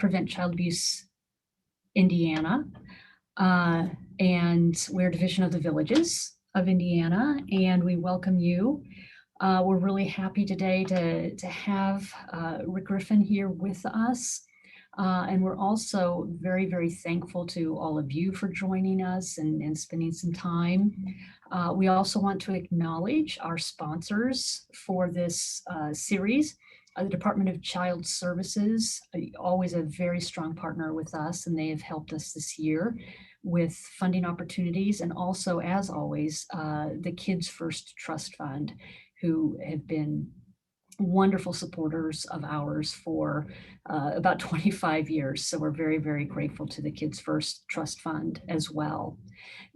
Prevent Child Abuse Indiana, and we're a division of the Villages of Indiana, and we welcome you. We're really happy today to have Rick Griffin here with us. And we're also very, very thankful to all of you for joining us and spending some time. We also want to acknowledge our sponsors for this series. The Department of Child Services, always a very strong partner with us, and they have helped us this year with funding opportunities. And also, as always, the Kids First Trust Fund, who have been wonderful supporters of ours for about 25 years. So we're very, very grateful to the Kids First Trust Fund as well.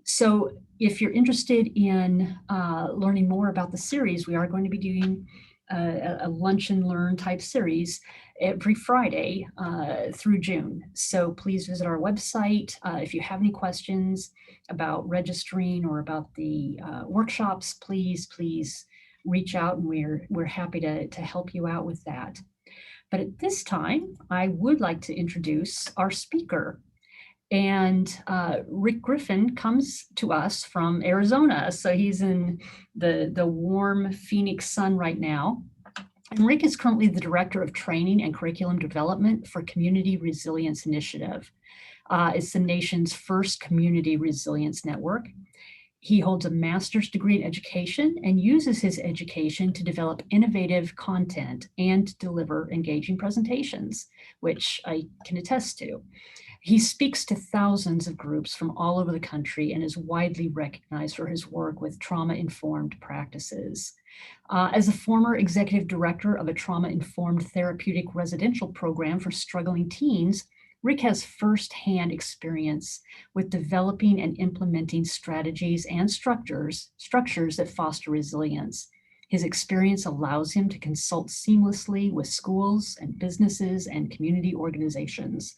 So if you're interested in learning more about the series, we are going to be doing a lunch and learn type series every Friday through June. So please visit our website. If you have any questions about registering or about the workshops, please reach out, and we're happy to help you out with that. But at this time, I would like to introduce our speaker. And Rick Griffin comes to us from Arizona. So he's in the warm Phoenix sun right now. And Rick is currently the Director of Training and Curriculum Development for Community Resilience Initiative. It's the nation's first community resilience network. He holds a master's degree in education and uses his education to develop innovative content and deliver engaging presentations, which I can attest to. He speaks to thousands of groups from all over the country and is widely recognized for his work with trauma-informed practices. As a former executive director of a trauma-informed therapeutic residential program for struggling teens, Rick has firsthand experience with developing and implementing strategies and structures that foster resilience. His experience allows him to consult seamlessly with schools and businesses and community organizations.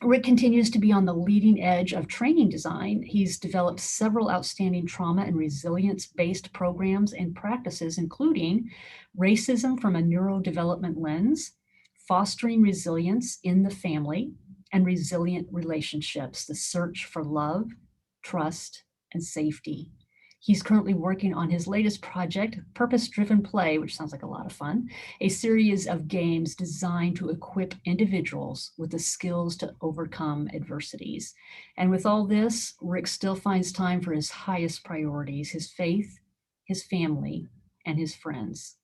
Rick continues to be on the leading edge of training design. He's developed several outstanding trauma and resilience-based programs and practices, including Racism from a Neurodevelopment Lens, Fostering Resilience in the Family, and Resilient Relationships, the search for love, trust, and safety. He's currently working on his latest project, Purpose-Driven Play, which sounds like a lot of fun, a series of games designed to equip individuals with the skills to overcome adversities. And with all this, Rick still finds time for his highest priorities, his faith, his family, and his friends.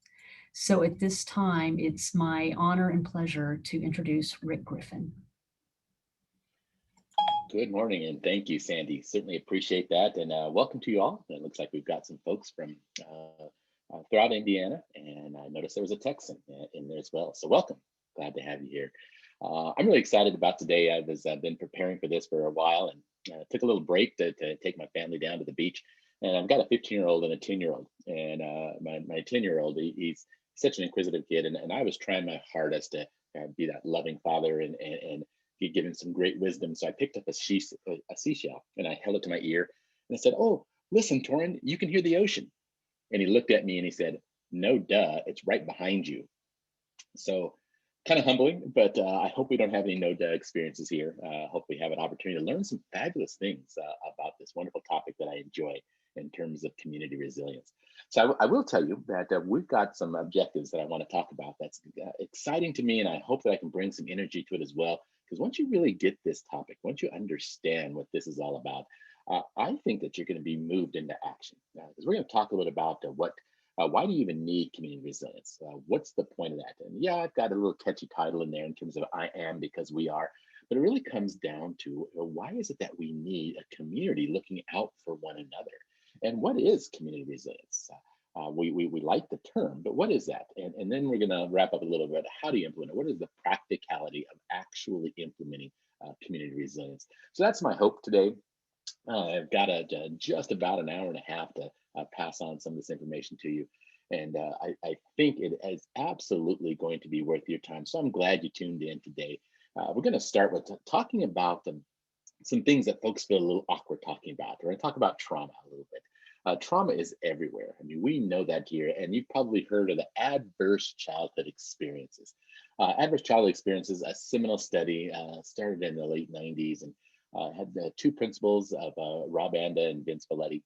So at this time, it's my honor and pleasure to introduce Rick Griffin. Good morning, and thank you, Sandy. Certainly appreciate that, and welcome to you all. It looks like we've got some folks from throughout Indiana, and I noticed there was a Texan in there as well. So welcome, glad to have you here. I'm really excited about today. I've been preparing for this for a while, and took a little break to take my family down to the beach. And I've got a 15-year-old and a 10-year-old, and my 10-year-old, he's such an inquisitive kid, and I was trying my hardest to be that loving father, and he'd given some great wisdom. So I picked up a seashell and I held it to my ear and I said, "Oh, listen, Torin, you can hear the ocean." And he looked at me and he said, "No, duh, it's right behind you." So kind of humbling, but I hope we don't have any no duh experiences here. Hope we have an opportunity to learn some fabulous things about this wonderful topic that I enjoy in terms of community resilience. So I will tell you that we've got some objectives that I want to talk about that's exciting to me, and I hope that I can bring some energy to it as well. Because once you really get this topic, once you understand what this is all about, I think that you're going to be moved into action. Because we're going to talk a little about why do you even need community resilience? What's the point of that? And yeah, I've got a little catchy title in there in terms of I am because we are, but it really comes down to why is it that we need a community looking out for one another? And what is community resilience? We like the term, but what is that? And then we're going to wrap up a little bit. How do you implement it? What is the practicality of actually implementing community resilience? So that's my hope today. I've got just about an hour and a half to pass on some of this information to you. And I think it is absolutely going to be worth your time. So I'm glad you tuned in today. We're going to start with talking about some things that folks feel a little awkward talking about. We're going to talk about trauma a little bit. Trauma is everywhere. I mean, we know that here, and you've probably heard of the adverse childhood experiences. Adverse childhood experiences, a seminal study started in the late 90s and had the two principals of Rob Anda and Vince Valetti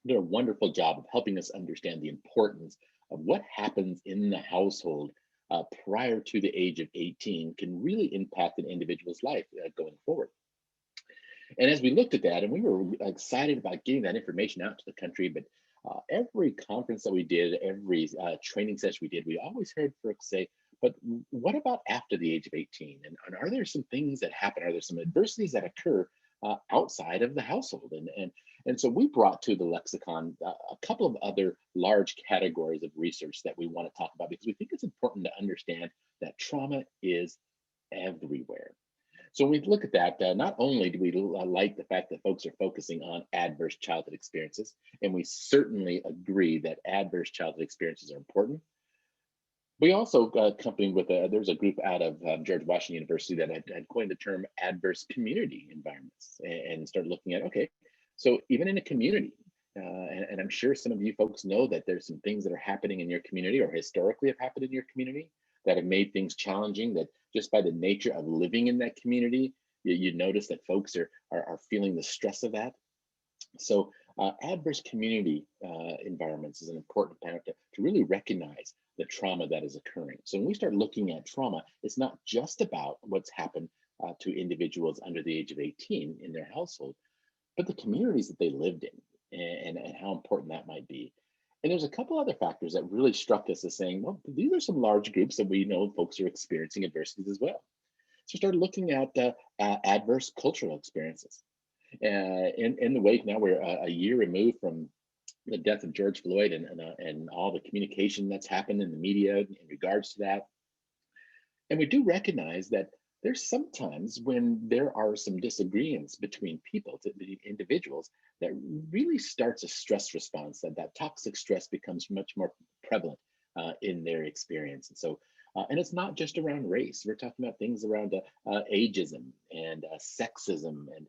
did a wonderful job of helping us understand the importance of what happens in the household prior to the age of 18 can really impact an individual's life going forward. And as we looked at that, and we were excited about getting that information out to the country, but every conference that we did, every training session we did, we always heard folks say, but what about after the age of 18? And are there some things that happen? Are there some adversities that occur outside of the household? And so we brought to the lexicon a couple of other large categories of research that we want to talk about because we think it's important to understand that trauma is everywhere. So when we look at that, not only do we like the fact that folks are focusing on adverse childhood experiences, and we certainly agree that adverse childhood experiences are important, we also accompanied with there's a group out of George Washington University that had coined the term adverse community environments and started looking at, okay, so even in a community, and I'm sure some of you folks know that there's some things that are happening in your community or historically have happened in your community that have made things challenging that just by the nature of living in that community, you notice that folks are feeling the stress of that. So adverse community environments is an important part to really recognize the trauma that is occurring. So when we start looking at trauma, it's not just about what's happened to individuals under the age of 18 in their household, but the communities that they lived in and how important that might be. And there's a couple other factors that really struck us as saying, well, these are some large groups that we know folks are experiencing adversities as well. So we started looking at adverse cultural experiences. In the wake, now we're a year removed from the death of George Floyd and all the communication that's happened in the media in regards to that. And we do recognize that there's sometimes when there are some disagreements between people, to the individuals, that really starts a stress response, that toxic stress becomes much more prevalent in their experience. And so, and it's not just around race. We're talking about things around ageism and sexism and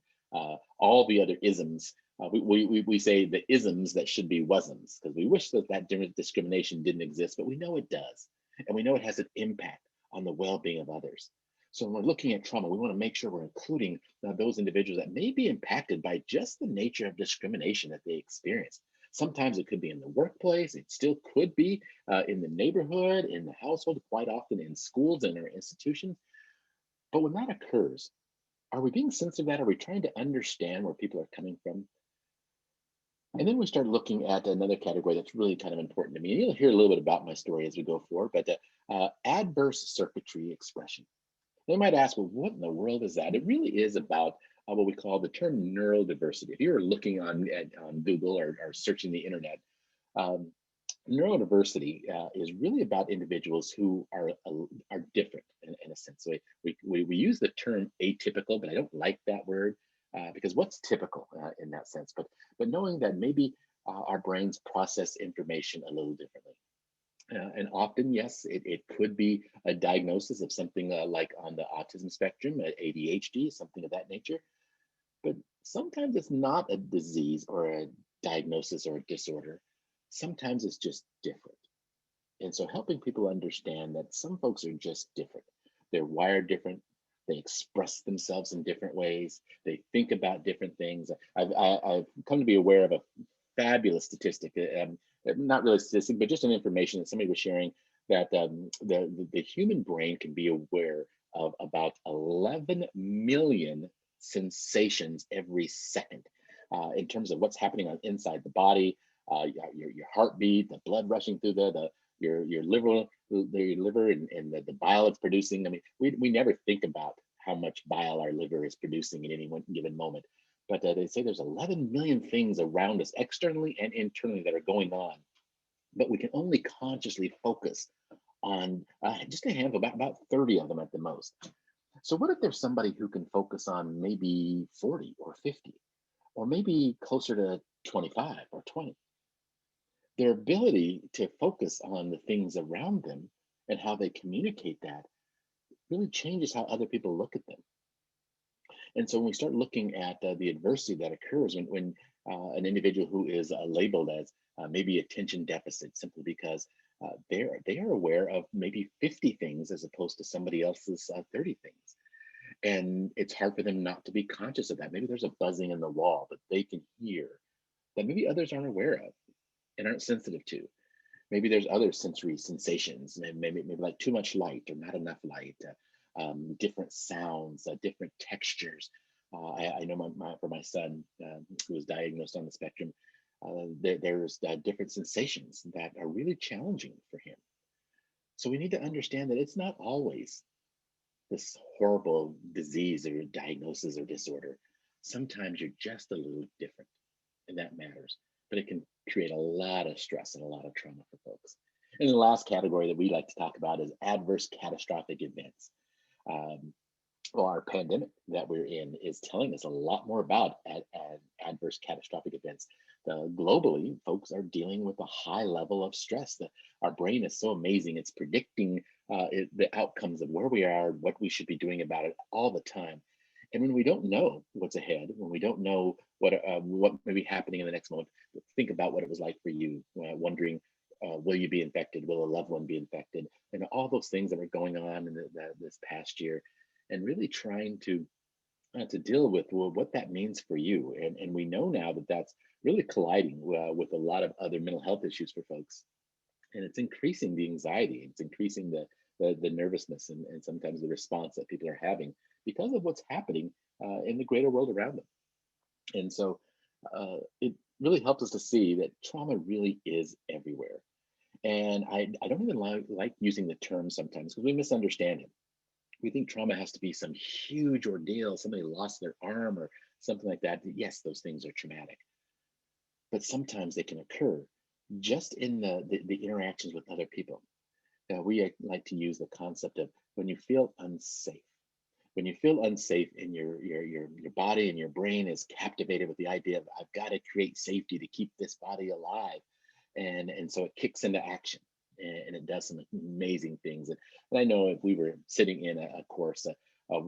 all the other isms. We say the isms that should be wasms because we wish that discrimination didn't exist, but we know it does. And we know it has an impact on the well-being of others. So when we're looking at trauma, we want to make sure we're including those individuals that may be impacted by just the nature of discrimination that they experience. Sometimes it could be in the workplace, it still could be in the neighborhood, in the household, quite often in schools and our institutions. But when that occurs, are we being sensitive to that? Are we trying to understand where people are coming from? And then we start looking at another category that's really kind of important to me. And you'll hear a little bit about my story as we go forward, but adverse circuitry expression. They might ask, well, what in the world is that? It really is about what we call the term neurodiversity. If you're looking on Google or searching the internet, um, neurodiversity is really about individuals who are different in a sense. So we use the term atypical, but I don't like that word because what's typical in that sense? But knowing that maybe our brains process information a little differently. And often, yes, it could be a diagnosis of something like on the autism spectrum, ADHD, something of that nature. But sometimes it's not a disease or a diagnosis or a disorder. Sometimes it's just different. And so helping people understand that some folks are just different. They're wired different. They express themselves in different ways. They think about different things. I've come to be aware of a fabulous statistic, not really a statistic, but just an information that somebody was sharing that the human brain can be aware of about 11 million sensations every second in terms of what's happening on inside the body, your heartbeat, the blood rushing through your liver and the bile it's producing. I mean, we never think about how much bile our liver is producing at any one given moment. But they say there's 11 million things around us, externally and internally, that are going on. But we can only consciously focus on just a handful, about 30 of them at the most. So what if there's somebody who can focus on maybe 40 or 50, or maybe closer to 25 or 20? Their ability to focus on the things around them and how they communicate that really changes how other people look at them. And so when we start looking at the adversity that occurs when an individual who is labeled as maybe attention deficit simply because they are aware of maybe 50 things as opposed to somebody else's 30 things, and it's hard for them not to be conscious of that. Maybe there's a buzzing in the wall that they can hear that maybe others aren't aware of and aren't sensitive to. Maybe there's other sensory sensations, maybe like too much light or not enough light, different sounds, different textures. I know for my son, who was diagnosed on the spectrum, there's different sensations that are really challenging for him. So we need to understand that it's not always this horrible disease or diagnosis or disorder. Sometimes you're just a little different, and that matters. But it can create a lot of stress and a lot of trauma for folks. And the last category that we like to talk about is adverse catastrophic events. Um, well, our pandemic that we're in is telling us a lot more about adverse catastrophic events. Globally, folks are dealing with a high level of stress. Our brain is so amazing; it's predicting the outcomes of where we are, what we should be doing about it all the time. And when we don't know what's ahead, when we don't know what may be happening in the next moment, think about what it was like for you, wondering, will you be infected? Will a loved one be infected? And all those things that are going on in this past year, and really trying to deal with, well, what that means for you. And we know now that that's really colliding with a lot of other mental health issues for folks, and it's increasing the anxiety, it's increasing the nervousness, and sometimes the response that people are having because of what's happening in the greater world around them. And so it really helps us to see that trauma really is everywhere. And I don't even like using the term sometimes because we misunderstand it. We think trauma has to be some huge ordeal, somebody lost their arm or something like that. Yes, those things are traumatic, but sometimes they can occur just in the interactions with other people. We like to use the concept of when you feel unsafe. When you feel unsafe and your body and your brain is captivated with the idea of I've got to create safety to keep this body alive, and so it kicks into action, and it does some amazing things. And I know if we were sitting in a course,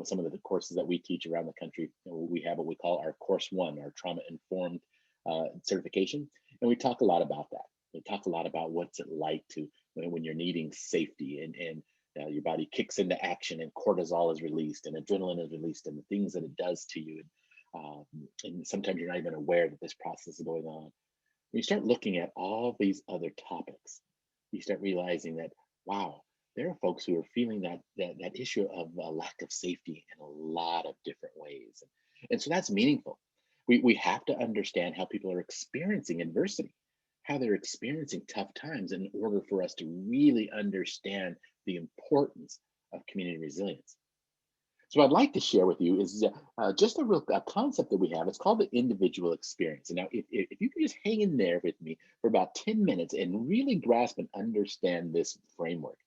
some of the courses that we teach around the country, we have what we call our course one, our trauma informed certification, and we talk a lot about that. We talk a lot about what's it like to when you're needing safety, and your body kicks into action, and cortisol is released, and adrenaline is released, and the things that it does to you. And sometimes you're not even aware that this process is going on. When you start looking at all these other topics, you start realizing that, wow, there are folks who are feeling that issue of a lack of safety in a lot of different ways. And so that's meaningful. We have to understand how people are experiencing adversity, how they're experiencing tough times in order for us to really understand the importance of community resilience. So what I'd like to share with you is just a concept that we have. It's called the individual experience. And now, if you can just hang in there with me for about 10 minutes and really grasp and understand this framework,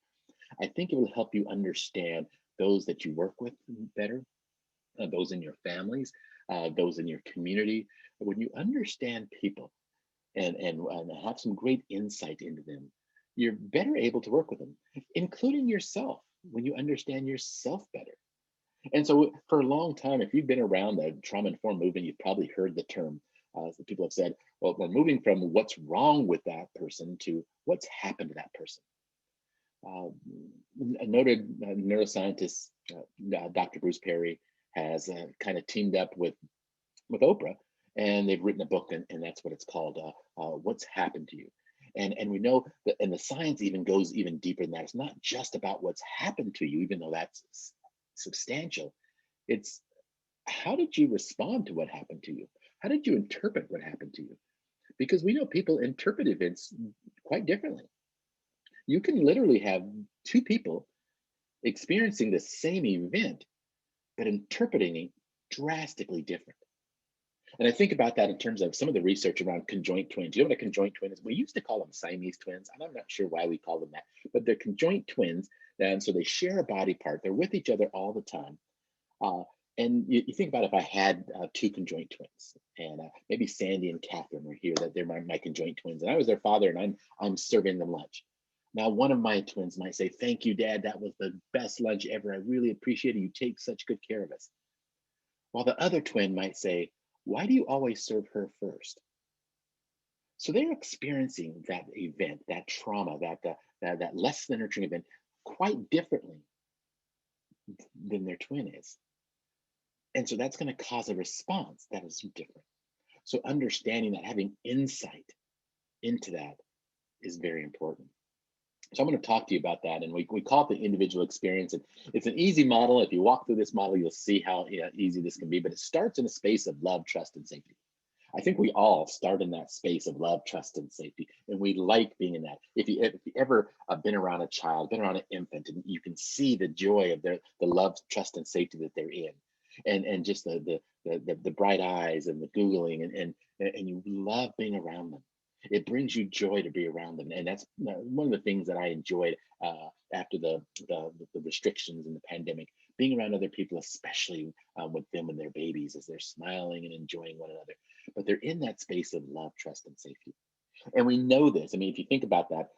I think it will help you understand those that you work with better, those in your families, those in your community. When you understand people and have some great insight into them, you're better able to work with them, including yourself, when you understand yourself better. And so, for a long time, if you've been around the trauma informed movement, you've probably heard the term. So people have said, well, we're moving from what's wrong with that person to what's happened to that person. Uh, a noted neuroscientist, Dr. Bruce Perry, has kind of teamed up with Oprah, and they've written a book, and that's what it's called, What's Happened to You. And we know that, and the science even goes even deeper than that. It's not just about what's happened to you, even though that's substantial. It's how did you respond to what happened to you? How did you interpret what happened to you? Because we know people interpret events quite differently. You can literally have two people experiencing the same event, but interpreting it drastically different. And I think about that in terms of some of the research around conjoined twins. You know what a conjoined twin is? We used to call them Siamese twins, and I'm not sure why we call them that, but they're conjoined twins. And so they share a body part. They're with each other all the time. Uh, and you think about if I had two conjoined twins, and maybe Sandy and Catherine were here, that they're my conjoined twins, and I was their father, and I'm serving them lunch. Now, one of my twins might say, "Thank you, Dad. That was the best lunch ever. I really appreciate it. You take such good care of us." While the other twin might say, "Why do you always serve her first?" So they're experiencing that event, that trauma, that less than nurturing event quite differently than their twin is. And so that's going to cause a response that is different. So understanding that, having insight into that is very important. So I'm going to talk to you about that. And we call it the individual experience. And it's an easy model. If you walk through this model, you'll see how easy this can be. But it starts in a space of love, trust, and safety. I think we all start in that space of love, trust, and safety, and we like being in that. If you ever been around a child, been around an infant, and you can see the joy of the love, trust, and safety that they're in, and just the bright eyes and the googling, and you love being around them. It brings you joy to be around them, and that's one of the things that I enjoyed after the restrictions and the pandemic. Being around other people, especially with them and their babies, as they're smiling and enjoying one another, but they're in that space of love, trust, and safety. And we know this. I mean, if you think about that,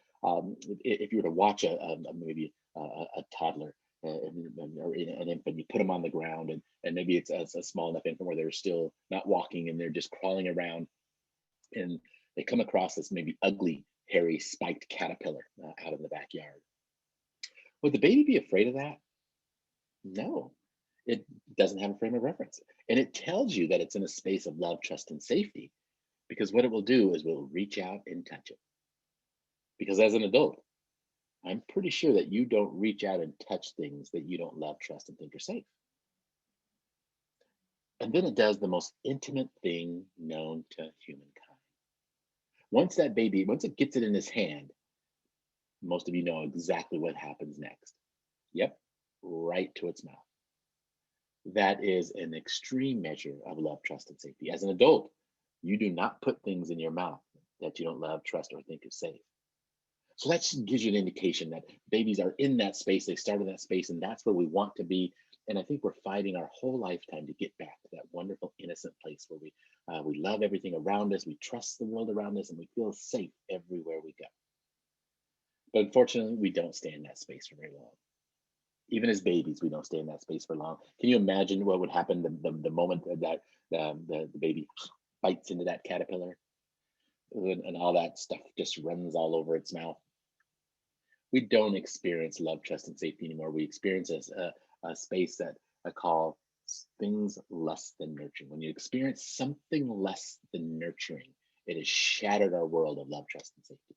if you were to watch maybe a toddler or an infant, you put them on the ground, and maybe it's a small enough infant where they're still not walking and they're just crawling around, and they come across this maybe ugly, hairy, spiked caterpillar out in the backyard. Would the baby be afraid of that? No, it doesn't have a frame of reference. And it tells you that it's in a space of love, trust, and safety, because what it will do is will reach out and touch it. Because as an adult, I'm pretty sure that you don't reach out and touch things that you don't love, trust, and think are safe. And then it does the most intimate thing known to humankind. Once it gets it in his hand, most of you know exactly what happens next. Yep, right to its mouth. That is an extreme measure of love, trust, and safety. As an adult, you do not put things in your mouth that you don't love, trust, or think is safe. So that just gives you an indication that babies are in that space. They start in that space, and that's where we want to be. And I think we're fighting our whole lifetime to get back to that wonderful, innocent place where we love everything around us, we trust the world around us, and we feel safe everywhere we go. But unfortunately, we don't stay in that space for very long. Even as babies, we don't stay in that space for long. Can you imagine what would happen the moment that the baby bites into that caterpillar, and all that stuff just runs all over its mouth? We don't experience love, trust, and safety anymore. We experience a space that I call things less than nurturing. When you experience something less than nurturing, it has shattered our world of love, trust, and safety.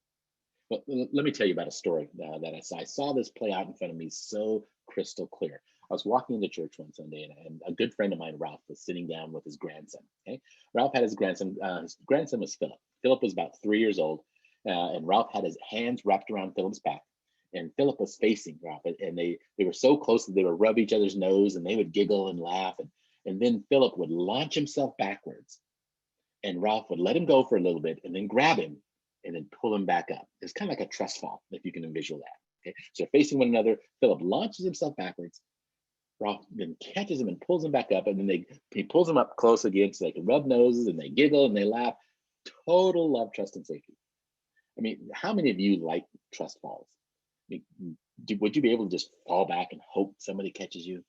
But let me tell you about a story that I saw. I saw this play out in front of me so crystal clear. I was walking into church one Sunday, and a good friend of mine, Ralph, was sitting down with his grandson. Okay, Ralph had his grandson. His grandson was Philip. Philip was about 3 years old, and Ralph had his hands wrapped around Philip's back, and Philip was facing Ralph, and they were so close that they would rub each other's nose, and they would giggle and laugh, and then Philip would launch himself backwards, and Ralph would let him go for a little bit, and then grab him, and then pull him back up. It's kind of like a trust fall, if you can envision that. Okay, so they're facing one another. Philip launches himself backwards. Ralph then catches him and pulls him back up, and then he pulls him up close again so they can rub noses and they giggle and they laugh. Total love, trust, and safety. I mean, how many of you like trust falls? I mean, would you be able to just fall back and hope somebody catches you?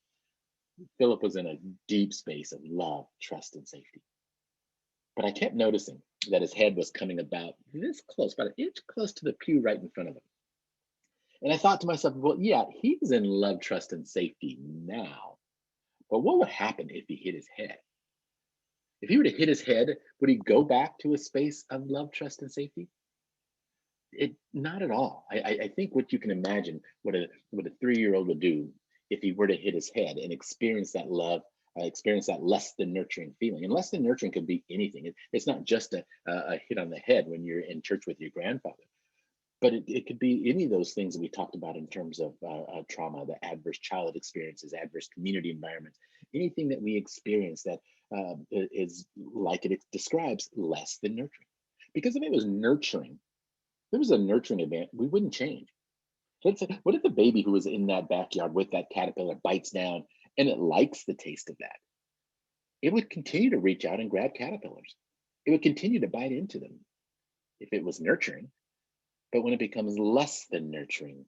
Philip was in a deep space of love, trust, and safety. But I kept noticing that his head was coming about this close, about an inch close to the pew right in front of him. And I thought to myself, well, yeah, he's in love, trust, and safety now. But what would happen if he hit his head? If he were to hit his head, would he go back to a space of love, trust, and safety? Not at all. I think what you can imagine what a 3-year-old would do if he were to hit his head and experience that love, experience that less than nurturing feeling. And less than nurturing could be anything. It's not just a hit on the head when you're in church with your grandfather, but it could be any of those things that we talked about in terms of trauma, the adverse childhood experiences, adverse community environments, anything that we experience that is like it describes less than nurturing. Because if it was nurturing, if it was a nurturing event, we wouldn't change. Let's say, what if the baby who was in that backyard with that caterpillar bites down and it likes the taste of that? It would continue to reach out and grab caterpillars. It would continue to bite into them if it was nurturing. But when it becomes less than nurturing,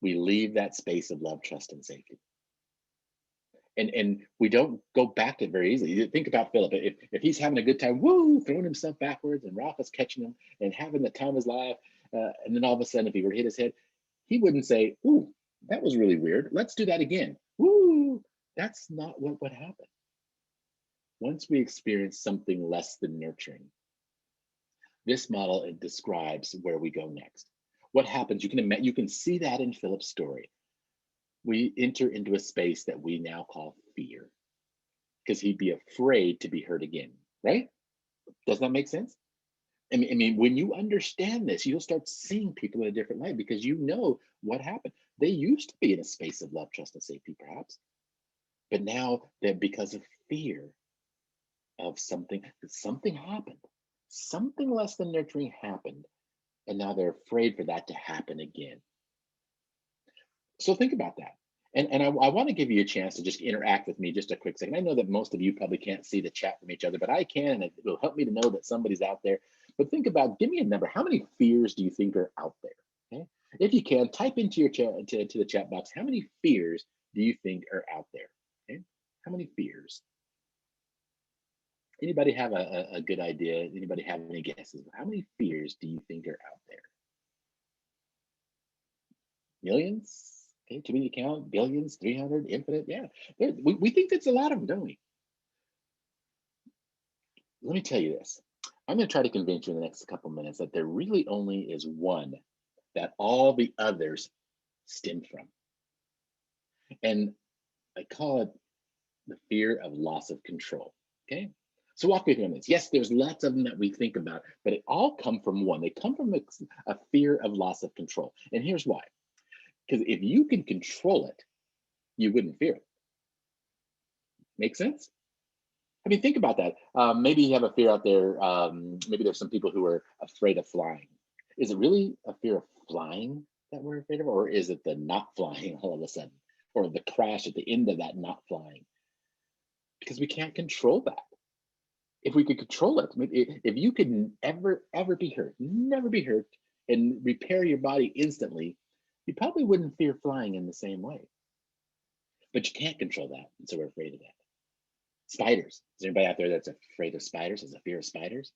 we leave that space of love, trust, and safety. And we don't go back to it very easily. You think about Philip. If he's having a good time, woo, throwing himself backwards, and Rafa's catching him and having the time of his life, and then all of a sudden, if he were to hit his head, he wouldn't say, "Ooh, that was really weird. Let's do that again." Woo! That's not what would happen. Once we experience something less than nurturing, this model it describes where we go next. What happens? You can see that in Philip's story. We enter into a space that we now call fear, because he'd be afraid to be hurt again, right? Does that make sense? I mean, when you understand this, you'll start seeing people in a different light because you know what happened. They used to be in a space of love, trust, and safety, perhaps, but now that because of fear of something happened, something less than nurturing happened, and now they're afraid for that to happen again. So think about that. And I want to give you a chance to just interact with me just a quick second. I know that most of you probably can't see the chat from each other, but I can, and it will help me to know that somebody's out there. But think about, give me a number. How many fears do you think are out there? Okay. If you can, type into your chat to the chat box. How many fears do you think are out there? Okay. How many fears? Anybody have a good idea? Anybody have any guesses? How many fears do you think are out there? Millions? Okay, too many to count. Billions, 300, infinite. Yeah, we think that's a lot of them, don't we? Let me tell you this. I'm going to try to convince you in the next couple minutes that there really only is one that all the others stem from. And I call it the fear of loss of control. Okay. So walk with me on this. Yes, there's lots of them that we think about, but it all come from one. They come from a fear of loss of control. And here's why. Because if you can control it, you wouldn't fear it. Make sense? I mean, think about that. Maybe you have a fear out there. Maybe there's some people who are afraid of flying. Is it really a fear of flying that we're afraid of, or is it the not flying all of a sudden, or the crash at the end of that not flying? Because we can't control that. If we could control it, if you could ever be hurt, never be hurt, and repair your body instantly, you probably wouldn't fear flying in the same way. But you can't control that, and so we're afraid of that. Spiders. Is there anybody out there that's afraid of spiders? Has a fear of spiders?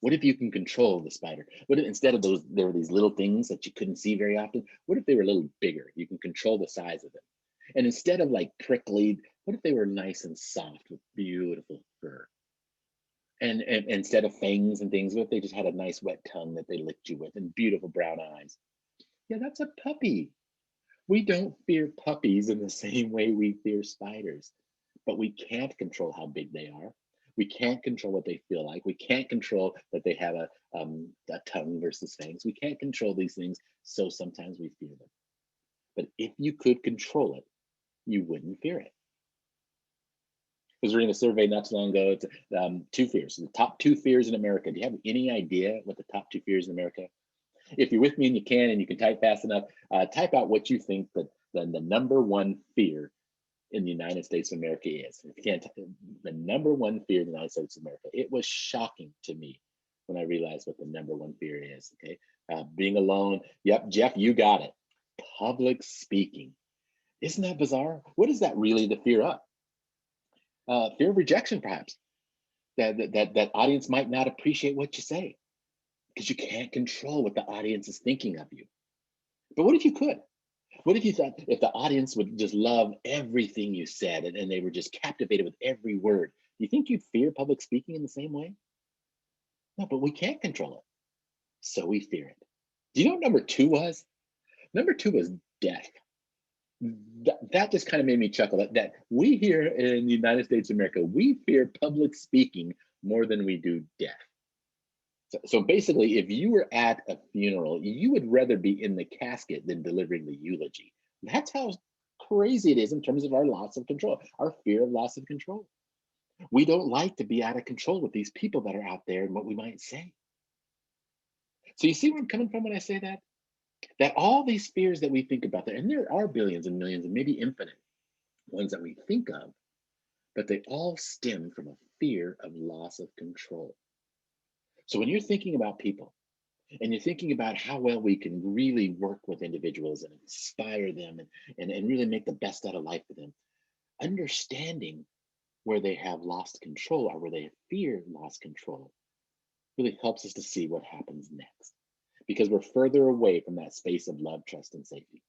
What if you can control the spider? What if instead of those, there were these little things that you couldn't see very often? What if they were a little bigger? You can control the size of them. And instead of like prickly, what if they were nice and soft with beautiful fur? And instead of fangs and things, what if they just had a nice wet tongue that they licked you with and beautiful brown eyes? Yeah, that's a puppy. We don't fear puppies in the same way we fear spiders, but we can't control how big they are. We can't control what they feel like. We can't control that they have a tongue versus fangs. We can't control these things, so sometimes we fear them. But if you could control it, you wouldn't fear it. I was reading a survey not too long ago. It's two fears, the top two fears in America. Do you have any idea what the top two fears in America? If you're with me and you can type fast enough, type out what you think that the number one fear in the United States of America is. If you can't, the number one fear in the United States of America. It was shocking to me when I realized what the number one fear is. Okay, being alone. Yep, Jeff, you got it. Public speaking. Isn't that bizarre? What is that really the fear of? Fear of rejection, perhaps. That audience might not appreciate what you say because you can't control what the audience is thinking of you. But what if you could? What if you thought if the audience would just love everything you said and they were just captivated with every word? Do you think you'd fear public speaking in the same way? No, but we can't control it. So we fear it. Do you know what number two was? Number two was death. That just kind of made me chuckle that we here in the United States of America, we fear public speaking more than we do death. So basically, if you were at a funeral, you would rather be in the casket than delivering the eulogy. That's how crazy it is in terms of our loss of control, our fear of loss of control. We don't like to be out of control with these people that are out there and what we might say. So you see where I'm coming from when I say that? That all these fears that we think about there, and there are billions and millions and maybe infinite ones that we think of, but they all stem from a fear of loss of control. So when you're thinking about people, and you're thinking about how well we can really work with individuals and inspire them and really make the best out of life for them. Understanding where they have lost control or where they fear lost control really helps us to see what happens next because we're further away from that space of love, trust, and safety.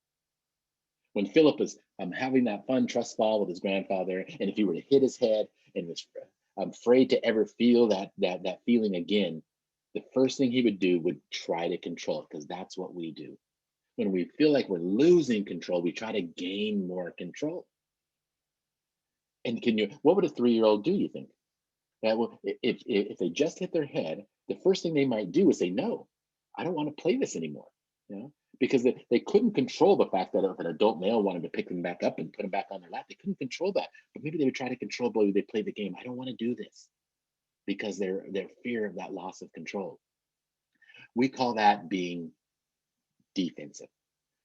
When Philip is having that fun trust fall with his grandfather, and if he were to hit his head and was afraid to ever feel that feeling again, the first thing he would do would try to control it because that's what we do. When we feel like we're losing control, we try to gain more control. And what would a 3-year-old do, you think? Well, if they just hit their head, the first thing they might do is say, no, I don't want to play this anymore. You know, because they couldn't control the fact that if an adult male wanted to pick them back up and put them back on their lap, they couldn't control that. But maybe they would try to control, but they play the game. I don't want to do this because their fear of that loss of control. We call that being defensive.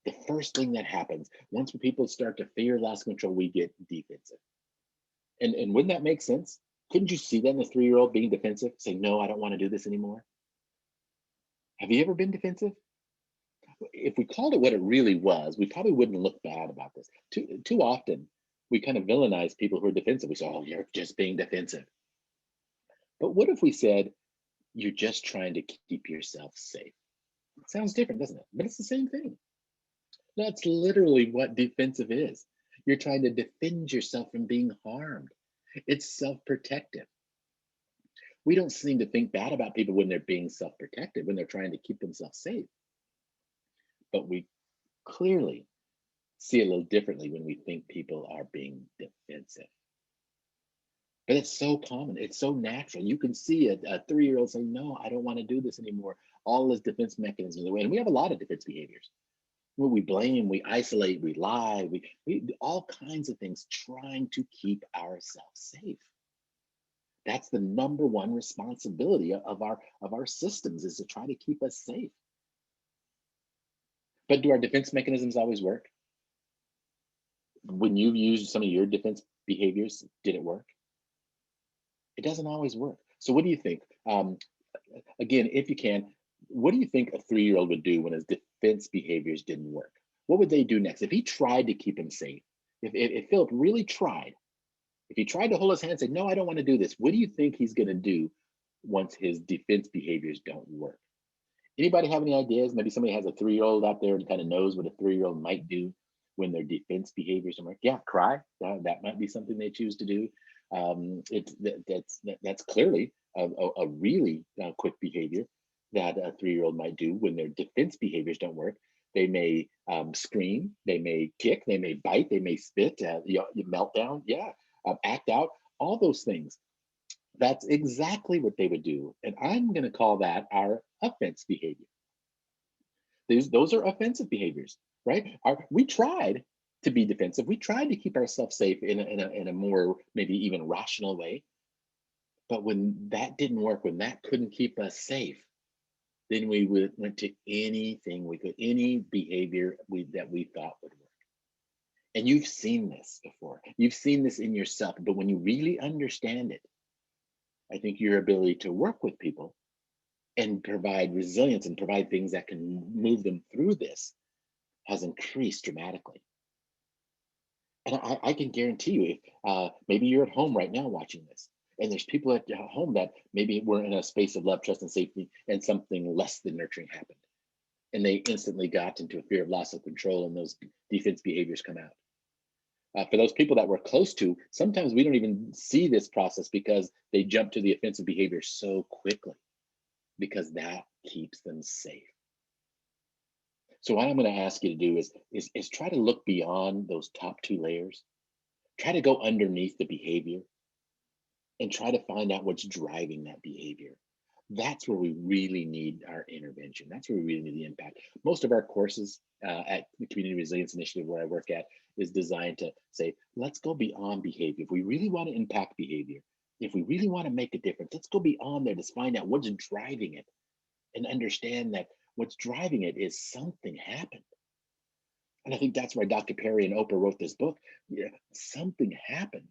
The first thing that happens once people start to fear loss of control, we get defensive. And wouldn't that make sense? Couldn't you see that in a 3-year-old being defensive, saying, no, I don't want to do this anymore? Have you ever been defensive? If we called it what it really was, we probably wouldn't look bad about this. Too often, we kind of villainize people who are defensive. We say, oh, you're just being defensive. But what if we said, you're just trying to keep yourself safe? It sounds different, doesn't it? But it's the same thing. That's literally what defensive is. You're trying to defend yourself from being harmed. It's self-protective. We don't seem to think bad about people when they're being self-protective, when they're trying to keep themselves safe. But we clearly see it a little differently when we think people are being defensive. But it's so common, it's so natural. You can see a 3-year-old saying, no, I don't want to do this anymore. All his defense mechanisms away. And we have a lot of defense behaviors. Where we blame, we isolate, we lie, we do all kinds of things trying to keep ourselves safe. That's the number one responsibility of our systems, is to try to keep us safe. But do our defense mechanisms always work? When you've used some of your defense behaviors, did it work? It doesn't always work. So what do you think? Again, if you can, what do you think a 3-year-old would do when his defense behaviors didn't work? What would they do next? If he tried to keep him safe, if Philip really tried, if he tried to hold his hand and say, no, I don't want to do this, what do you think he's going to do once his defense behaviors don't work? Anybody have any ideas? Maybe somebody has a 3-year-old out there and kind of knows what a 3-year-old might do when their defense behaviors don't work. Yeah, cry. That might be something they choose to do. That's clearly a really quick behavior that a 3-year-old might do when their defense behaviors don't work. They may scream, they may kick, they may bite, they may spit, you meltdown, act out, all those things. That's exactly what they would do. And I'm going to call that our offense behavior. Those are offensive behaviors, right? We tried to be defensive. We tried to keep ourselves safe in a more maybe even rational way. But when that didn't work, when that couldn't keep us safe, then we went to anything we could, any behavior that we thought would work. And you've seen this before. You've seen this in yourself. But when you really understand it, I think your ability to work with people and provide resilience and provide things that can move them through this has increased dramatically. And I can guarantee you, if maybe you're at home right now watching this, and there's people at home that maybe were in a space of love, trust, and safety, and something less than nurturing happened, and they instantly got into a fear of loss of control, and those defense behaviors come out. For those people that we're close to, sometimes we don't even see this process because they jump to the offensive behavior so quickly, because that keeps them safe. So what I'm going to ask you to do is try to look beyond those top 2 layers. Try to go underneath the behavior and try to find out what's driving that behavior. That's where we really need our intervention. That's where we really need the impact. Most of our courses at the Community Resilience Initiative, where I work at, is designed to say, let's go beyond behavior. If we really want to impact behavior, if we really want to make a difference, let's go beyond there to find out what's driving it and understand that what's driving it is something happened. And I think that's why Dr. Perry and Oprah wrote this book. Yeah, something happened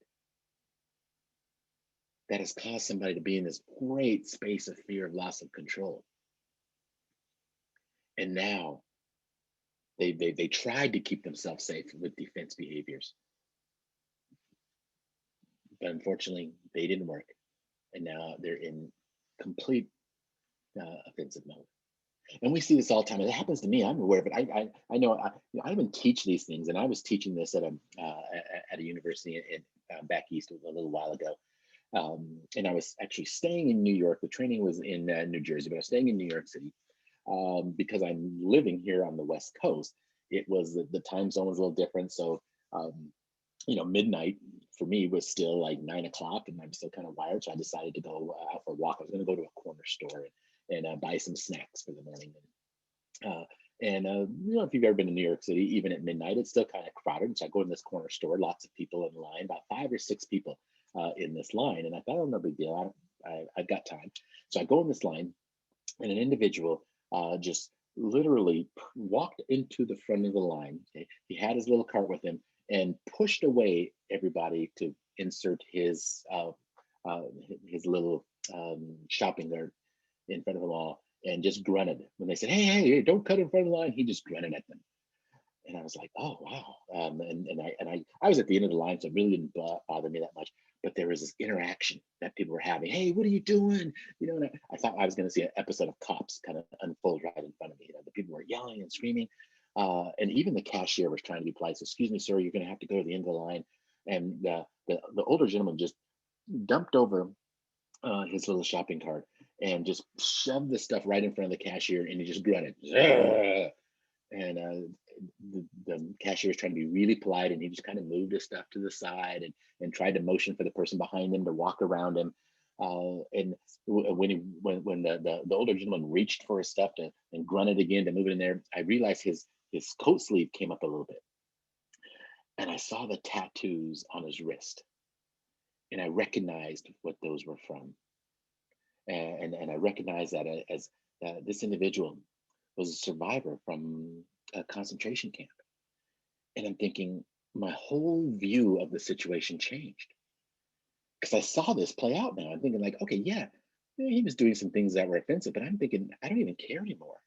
that has caused somebody to be in this great space of fear of loss of control. And now they tried to keep themselves safe with defense behaviors. But unfortunately, they didn't work. And now they're in complete offensive mode. And we see this all the time. It happens to me. I'm aware of it. I know, I even teach these things, and I was teaching this at a university back east a little while ago. And I was actually staying in New York. The training was in New Jersey, but I was staying in New York City because I'm living here on the West Coast. It was the time zone was a little different, so um, midnight for me was still like 9 o'clock, and I'm still kind of wired. So I decided to go out for a walk. I was going to go to a corner store and buy some snacks for the morning. Uh, if you've ever been to New York City, even at midnight, it's still kind of crowded. So I go in this corner store, lots of people in line, about 5 or 6 people in this line. And I thought, oh, no big deal. I've got time. So I go in this line, and an individual just literally walked into the front of the line. Okay? He had his little cart with him and pushed away everybody to insert uh, his little shopping cart in front of them all, and just grunted when they said, hey, don't cut in front of the line. He just grunted at them. And I was like, oh wow. I was at the end of the line, so it really didn't bother me that much. But there was this interaction that people were having. Hey, what are you doing? And I thought I was going to see an episode of Cops kind of unfold right in front of me. The people were yelling and screaming, and even the cashier was trying to be polite. So, excuse me, sir, you're going to have to go to the end of the line. And the older gentleman just dumped over his little shopping cart and just shoved the stuff right in front of the cashier, and he just grunted. "Ugh." And the cashier was trying to be really polite, and he just kind of moved his stuff to the side and tried to motion for the person behind him to walk around him. And when the older gentleman reached for his stuff and grunted again to move it in there, I realized his coat sleeve came up a little bit, and I saw the tattoos on his wrist, and I recognized what those were from. And I recognized that as this individual was a survivor from a concentration camp. And I'm thinking, my whole view of the situation changed because I saw this play out now. I'm thinking, like, okay, yeah, he was doing some things that were offensive, but I'm thinking, I don't even care anymore.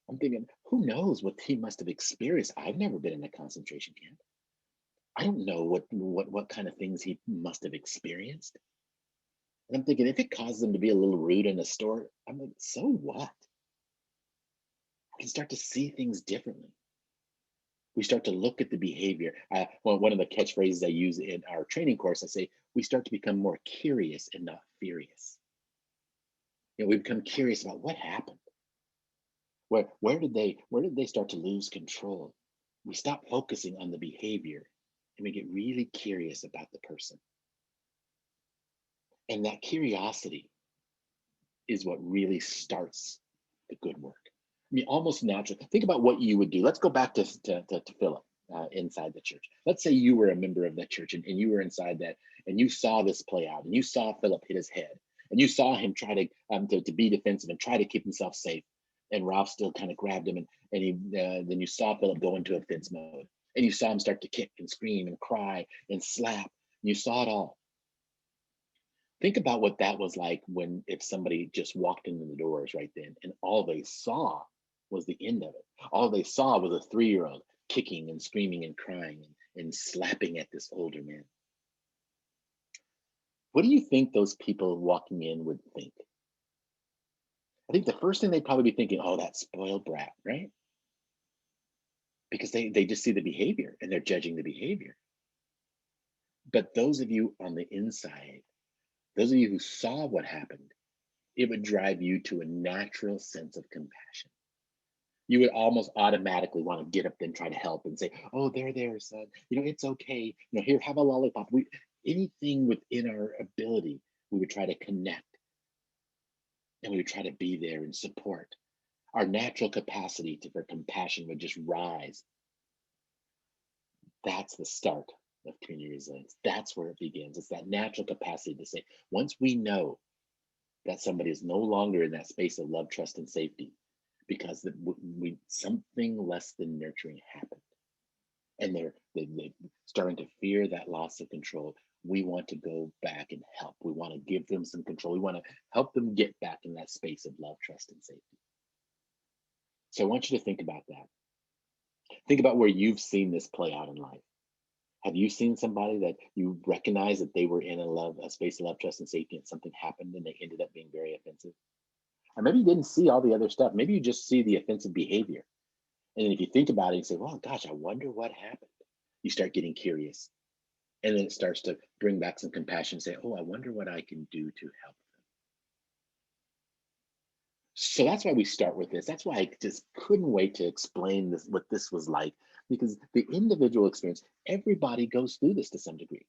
I'm thinking, who knows what he must have experienced? I've never been in a concentration camp. I don't know what kind of things he must have experienced. And I'm thinking, if it caused them to be a little rude in a store, I'm like, so what? I can start to see things differently. We start to look at the behavior. One of the catchphrases I use in our training course, I say, we start to become more curious and not furious. We become curious about what happened. Where did they start to lose control? We stop focusing on the behavior, and we get really curious about the person. And that curiosity is what really starts the good work. I mean, almost natural. Think about what you would do. Let's go back to Philip inside the church. Let's say you were a member of that church, and you were inside that, and you saw this play out, and you saw Philip hit his head, and you saw him try to be defensive and try to keep himself safe. And Ralph still kind of grabbed him, then you saw Philip go into offense mode, and you saw him start to kick and scream and cry and slap. You saw it all. Think about what that was like if somebody just walked into the doors right then, and all they saw was the end of it. All they saw was a 3-year-old kicking and screaming and crying and slapping at this older man. What do you think those people walking in would think? I think the first thing they'd probably be thinking, oh, that spoiled brat, right? Because they just see the behavior and they're judging the behavior. But those of you on the inside, those of you who saw what happened, it would drive you to a natural sense of compassion. You would almost automatically want to get up and try to help and say, oh, there, son. It's okay. Here, have a lollipop. Anything within our ability, we would try to connect, and we would try to be there and support. Our natural capacity for compassion would just rise. That's the start of community resilience. That's where it begins. It's that natural capacity to say, once we know that somebody is no longer in that space of love, trust, and safety, because something less than nurturing happened, and they're starting to fear that loss of control, we want to go back and help. We want to give them some control. We want to help them get back in that space of love, trust, and safety. So I want you to think about that. Think about where you've seen this play out in life. Have you seen somebody that you recognize that they were in a space of love, trust, and safety, and something happened and they ended up being very offensive? Or maybe you didn't see all the other stuff. Maybe you just see the offensive behavior. And then if you think about it, you say, well, gosh, I wonder what happened. You start getting curious. And then it starts to bring back some compassion, say, oh, I wonder what I can do to help. So that's why we start with this. That's why I just couldn't wait to explain this, what this was like, because the individual experience, everybody goes through this to some degree.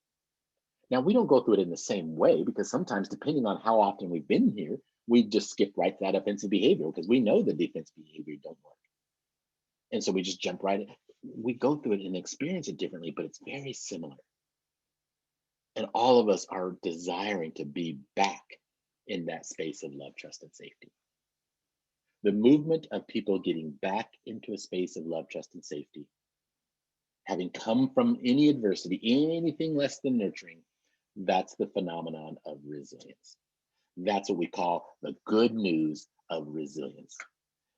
Now, we don't go through it in the same way because sometimes, depending on how often we've been here, we just skip right to that offensive behavior because we know the defensive behavior don't work. And so we just jump right in. We go through it and experience it differently, but it's very similar. And all of us are desiring to be back in that space of love, trust, and safety. The movement of people getting back into a space of love, trust, and safety, having come from any adversity, anything less than nurturing, that's the phenomenon of resilience. That's what we call the good news of resilience.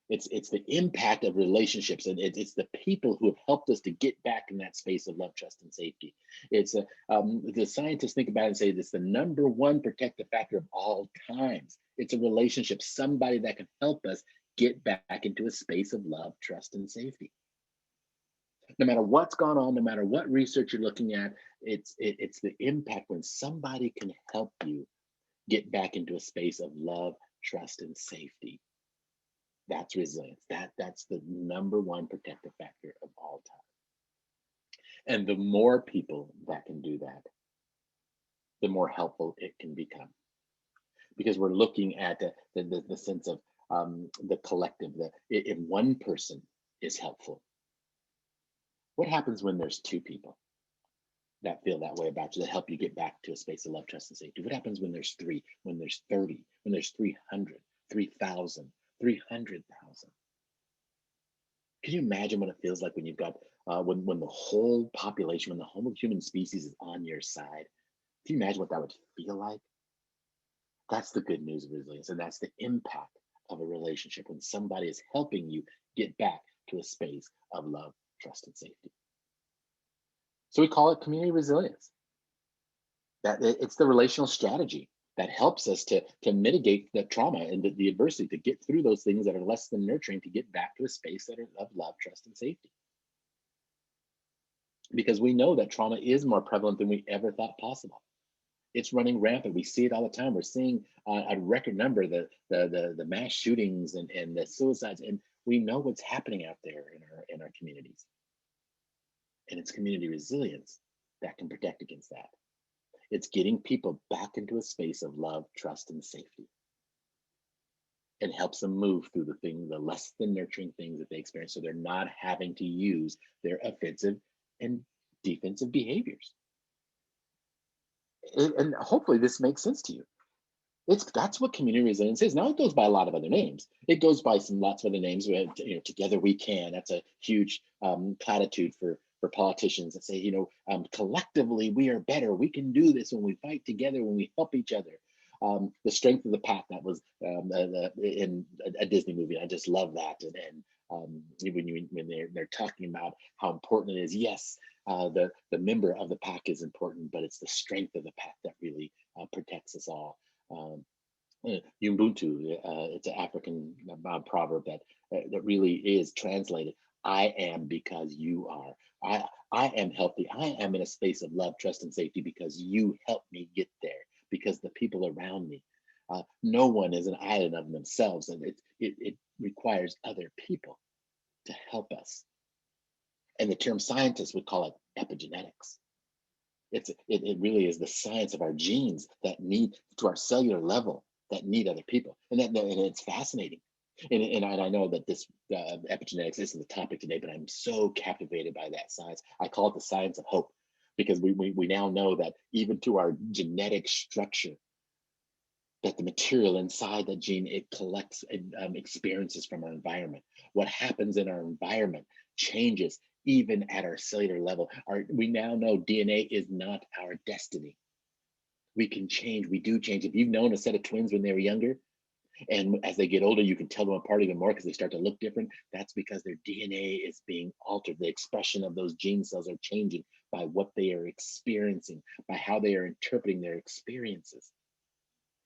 It's the impact of relationships, and it's the people who have helped us to get back in that space of love, trust, and safety. It's the scientists think about it and say it's the number one protective factor of all times. It's a relationship, somebody that can help us get back into a space of love, trust, and safety. No matter what's gone on, no matter what research you're looking at, it's the impact when somebody can help you get back into a space of love, trust, and safety. That's resilience. That's the number one protective factor of all time. And the more people that can do that, the more helpful it can become. Because we're looking at the sense of the collective. If one person is helpful, what happens when there's two people that feel that way about you, that help you get back to a space of love, trust, and safety? What happens when there's three, when there's 30, when there's 300, 3,000, 300,000? Can you imagine what it feels like when you've got when the whole population, when the whole human species is on your side? Can you imagine what that would feel like? That's the good news of resilience, and that's the impact of a relationship when somebody is helping you get back to a space of love, trust, and safety. So we call it community resilience. It's the relational strategy that helps us to mitigate the trauma and the adversity, to get through those things that are less than nurturing, to get back to a space that are of love, trust, and safety. Because we know that trauma is more prevalent than we ever thought possible. It's running rampant. We see it all the time. We're seeing a record number, the mass shootings and the suicides, and we know what's happening out there in our communities. And it's community resilience that can protect against that. It's getting people back into a space of love, trust, and safety. It helps them move through the less than nurturing things that they experience, so they're not having to use their offensive and defensive behaviors. And hopefully this makes sense to you. That's what community resilience is. Now it goes by a lot of other names. It goes by lots of other names. Together we can. That's a huge platitude for politicians that say, collectively we are better. We can do this when we fight together, when we help each other. The strength of the pack, that was in a Disney movie. I just love that. And when they're talking about how important it is, yes, the member of the pack is important, but it's the strength of the pack that really protects us all. Ubuntu, it's an African proverb that really is translated. I am because you are. I am healthy. I am in a space of love, trust, and safety because you helped me get there. Because the people around me, no one is an island of themselves, and it requires other people to help us. And the term scientists would call it epigenetics. It really is the science of our genes that need, to our cellular level, that need other people, and it's fascinating. And I know that this epigenetics isn't the topic today, but I'm so captivated by that science. I call it the science of hope, because we now know that even to our genetic structure, that the material inside that gene, it collects experiences from our environment. What happens in our environment changes even at our cellular level. We now know DNA is not our destiny. We can change. We do change. If you've known a set of twins when they were younger, and as they get older, you can tell them apart even more because they start to look different. That's because their DNA is being altered. The expression of those gene cells are changing by what they are experiencing, by how they are interpreting their experiences.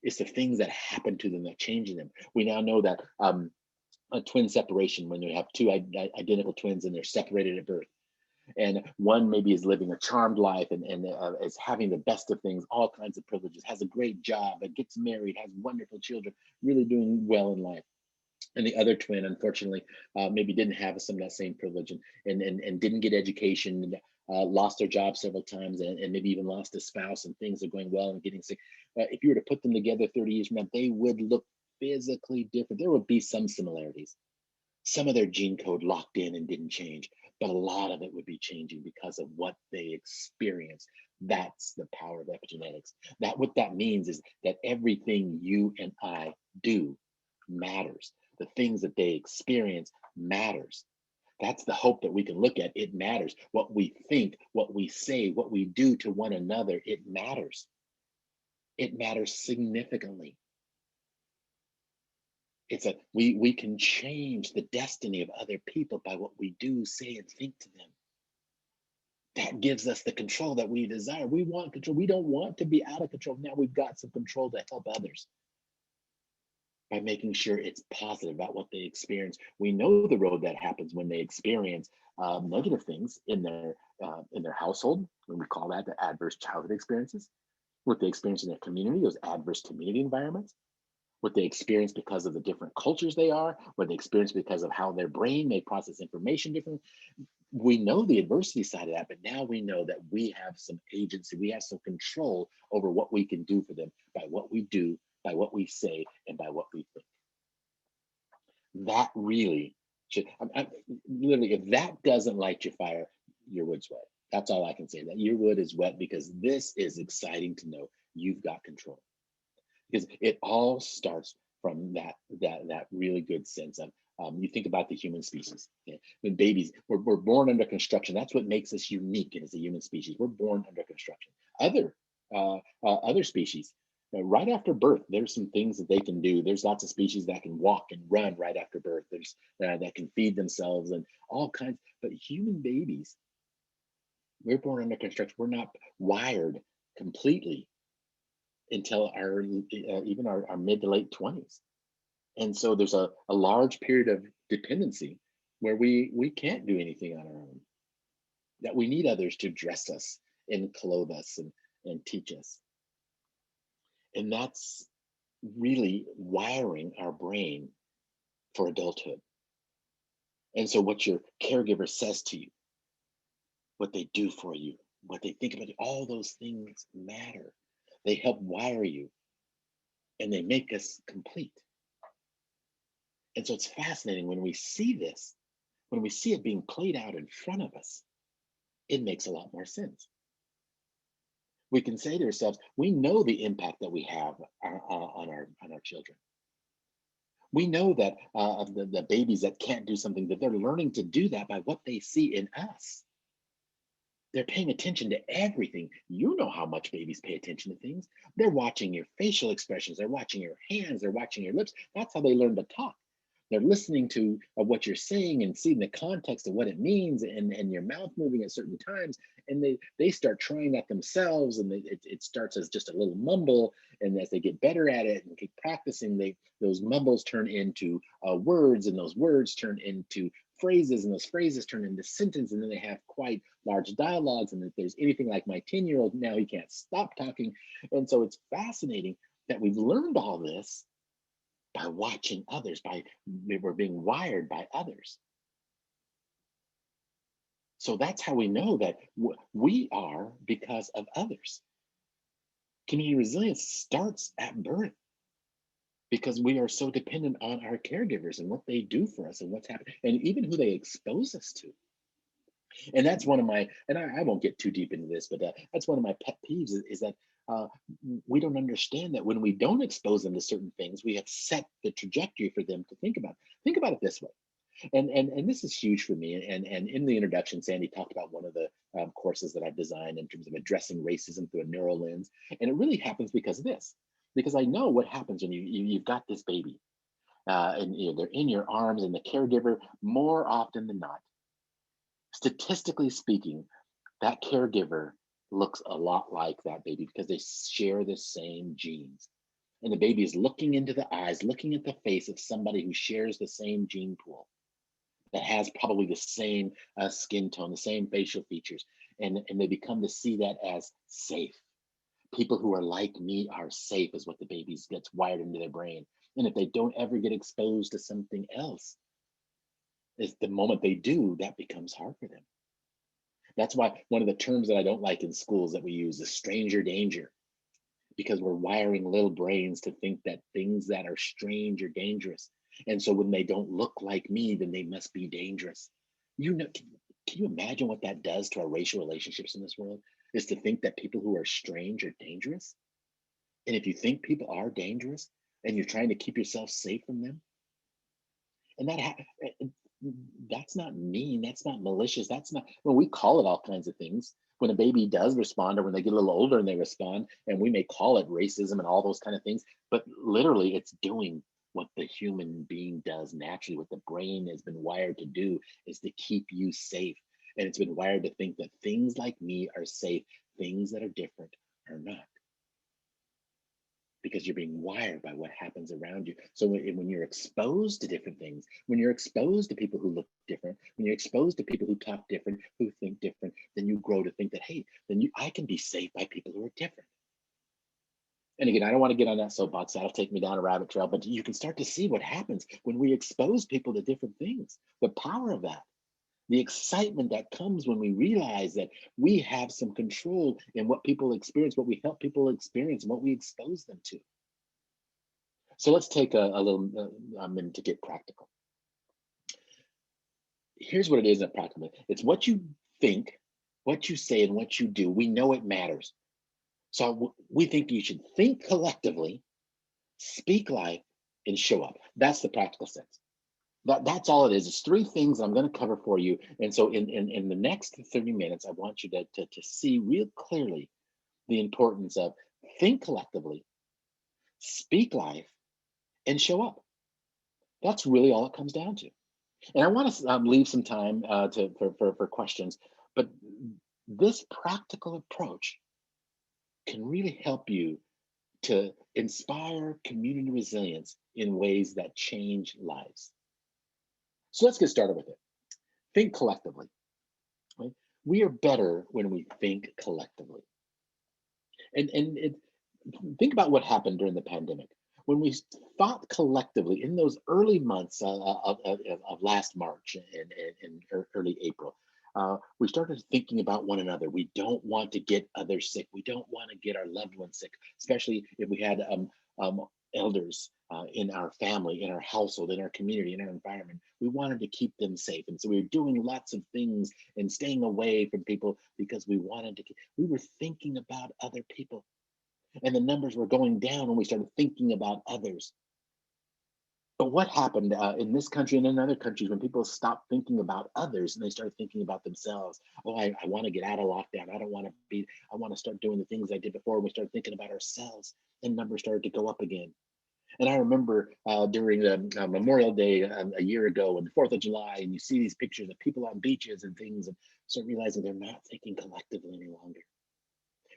It's the things that happen to them that change them. We now know that a twin separation, when you have two identical twins and they're separated at birth, and one maybe is living a charmed life and is having the best of things, all kinds of privileges, has a great job, gets married, has wonderful children, really doing well in life. And the other twin, unfortunately, maybe didn't have some of that same privilege and didn't get education, and lost their job several times, and maybe even lost a spouse, and things are going well and getting sick. If you were to put them together 30 years from now, they would look physically different. There would be some similarities, some of their gene code locked in and didn't change, but a lot of it would be changing because of what they experience. That's the power of epigenetics. That what that means is that everything you and I do matters. The things that they experience matters. That's the hope that we can look at. It matters. What we think, what we say, what we do to one another, it matters. It matters significantly. It's a we can change the destiny of other people by what we do, say, and think to them. That gives us the control that we desire. We want control. We don't want to be out of control. Now we've got some control to help others by making sure it's positive about what they experience. We know the road that happens when they experience negative things in their household, when we call that the adverse childhood experiences, what they experience in their community, those adverse community environments, what they experience because of the different cultures they are, what they experience because of how their brain may process information differently. We know the adversity side of that, but now we know that we have some agency, we have some control over what we can do for them by what we do, by what we say, and by what we think. That really should, literally, if that doesn't light your fire, your wood's wet. That's all I can say. That your wood is wet because this is exciting to know you've got control. Because it all starts from that really good sense of you think about the human species. Yeah? When babies, we're born under construction. That's what makes us unique as a human species. We're born under construction. Other species, right after birth, there's some things that they can do. There's lots of species that can walk and run right after birth. There's that can feed themselves and all kinds. But human babies, we're born under construction. We're not wired completely until our even our mid to late 20s. And so there's a large period of dependency where we can't do anything on our own, that we need others to dress us and clothe us and teach us. And that's really wiring our brain for adulthood. And so what your caregiver says to you, what they do for you, what they think about you, all those things matter. They help wire you and they make us complete. And so it's fascinating when we see this, when we see it being played out in front of us, it makes a lot more sense. We can say to ourselves, we know the impact that we have on our children. We know that the babies that can't do something, that they're learning to do that by what they see in us. They're paying attention to everything. You know how much babies pay attention to things. They're watching your facial expressions. They're watching your hands. They're watching your lips. That's how they learn to talk. They're listening to what you're saying and seeing the context of what it means and your mouth moving at certain times. And they start trying that themselves. And it starts as just a little mumble. And as they get better at it and keep practicing, those mumbles turn into words, and those words turn into phrases, and those phrases turn into sentences, and then they have quite large dialogues. And if there's anything like my 10-year-old now, he can't stop talking. And so it's fascinating that we've learned all this by watching others, we're being wired by others. So that's how we know that we are because of others. Community resilience starts at birth because we are so dependent on our caregivers and what they do for us and what's happening, and even who they expose us to. And that's one of my, and I won't get too deep into this, but that's one of my pet peeves is that we don't understand that when we don't expose them to certain things, we have set the trajectory for them to think about. Think about it this way. And this is huge for me. And in the introduction, Sandy talked about one of the courses that I've designed in terms of addressing racism through a neural lens. And it really happens because of this, because I know what happens when you've got this baby and they're in your arms, and the caregiver, more often than not, statistically speaking, that caregiver looks a lot like that baby because they share the same genes. And the baby is looking into the eyes, looking at the face of somebody who shares the same gene pool, that has probably the same skin tone, the same facial features. And they become to see that as safe. People who are like me are safe, is what the babies gets wired into their brain. And if they don't ever get exposed to something else, is the moment they do, that becomes hard for them. That's why one of the terms that I don't like in schools that we use is stranger danger, because we're wiring little brains to think that things that are strange are dangerous. And so when they don't look like me, then they must be dangerous. You know, can you imagine what that does to our racial relationships in this world? Is to think that people who are strange are dangerous. And if you think people are dangerous and you're trying to keep yourself safe from them, and that's not mean, that's not malicious, that's not, well, we call it all kinds of things when a baby does respond, or when they get a little older and they respond, and we may call it racism and all those kind of things, but literally it's doing what the human being does naturally. What the brain has been wired to do is to keep you safe, and it's been wired to think that things like me are safe, things that are different are not, because you're being wired by what happens around you. So when you're exposed to different things, when you're exposed to people who look different, when you're exposed to people who talk different, who think different, then you grow to think that, hey, I can be safe by people who are different. And again, I don't want to get on that soapbox. That'll take me down a rabbit trail, but you can start to see what happens when we expose people to different things, the power of that. The excitement that comes when we realize that we have some control in what people experience, what we help people experience, and what we expose them to. So let's take a little a minute to get practical. Here's what it is at practical. It's what you think, what you say, and what you do. We know it matters. So we think you should think collectively, speak life, and show up. That's the practical sense. That's all it is. It's three things I'm going to cover for you. And so in the next 30 minutes, I want you to see real clearly the importance of think collectively, speak life, and show up. That's really all it comes down to. And I want to leave some time for questions, but this practical approach can really help you to inspire community resilience in ways that change lives. So let's get started with it. Think collectively. Right? We are better when we think collectively. And think about what happened during the pandemic. When we thought collectively in those early months of last March and early April, we started thinking about one another. We don't want to get others sick. We don't want to get our loved ones sick, especially if we had elders in our family, in our household, in our community, in our environment. We wanted to keep them safe. And so we were doing lots of things and staying away from people because we were thinking about other people. And the numbers were going down when we started thinking about others. But what happened in this country and in other countries when people stopped thinking about others and they started thinking about themselves? Oh, I want to get out of lockdown. I want to start doing the things I did before. We started thinking about ourselves, and numbers started to go up again. And I remember during the Memorial Day a year ago and the 4th of July, and you see these pictures of people on beaches and things, and start realizing they're not thinking collectively any longer.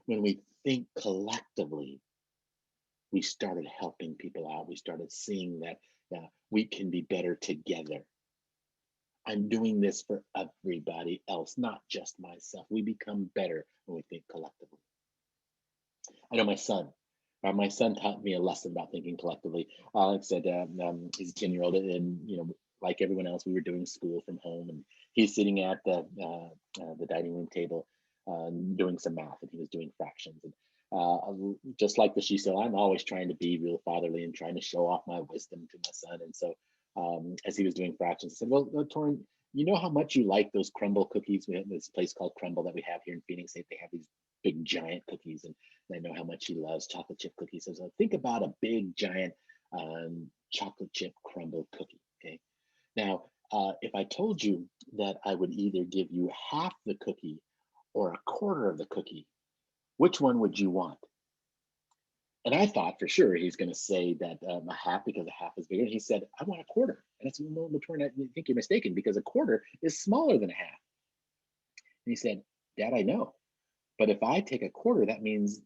When we think collectively, we started helping people out. We started seeing that we can be better together. I'm doing this for everybody else, not just myself. We become better when we think collectively. I know my son taught me a lesson about thinking collectively. Like I said, he's a 10-year-old, and like everyone else, we were doing school from home, and he's sitting at the dining room table doing some math, and he was doing fractions. And just like the she said, I'm always trying to be real fatherly and trying to show off my wisdom to my son. And so as he was doing fractions, I said, well, Torin, you know how much you like those crumble cookies? We have this place called Crumble that we have here in Phoenix. They have these big giant cookies, and I know how much he loves chocolate chip cookies. So think about a big giant chocolate chip crumble cookie. Okay. Now, if I told you that I would either give you half the cookie or a quarter of the cookie, which one would you want? And I thought for sure he's going to say that a half, because a half is bigger. And he said, I want a quarter. And I said, well, I think you're mistaken, because a quarter is smaller than a half. And he said, Dad, I know. But if I take a quarter, that means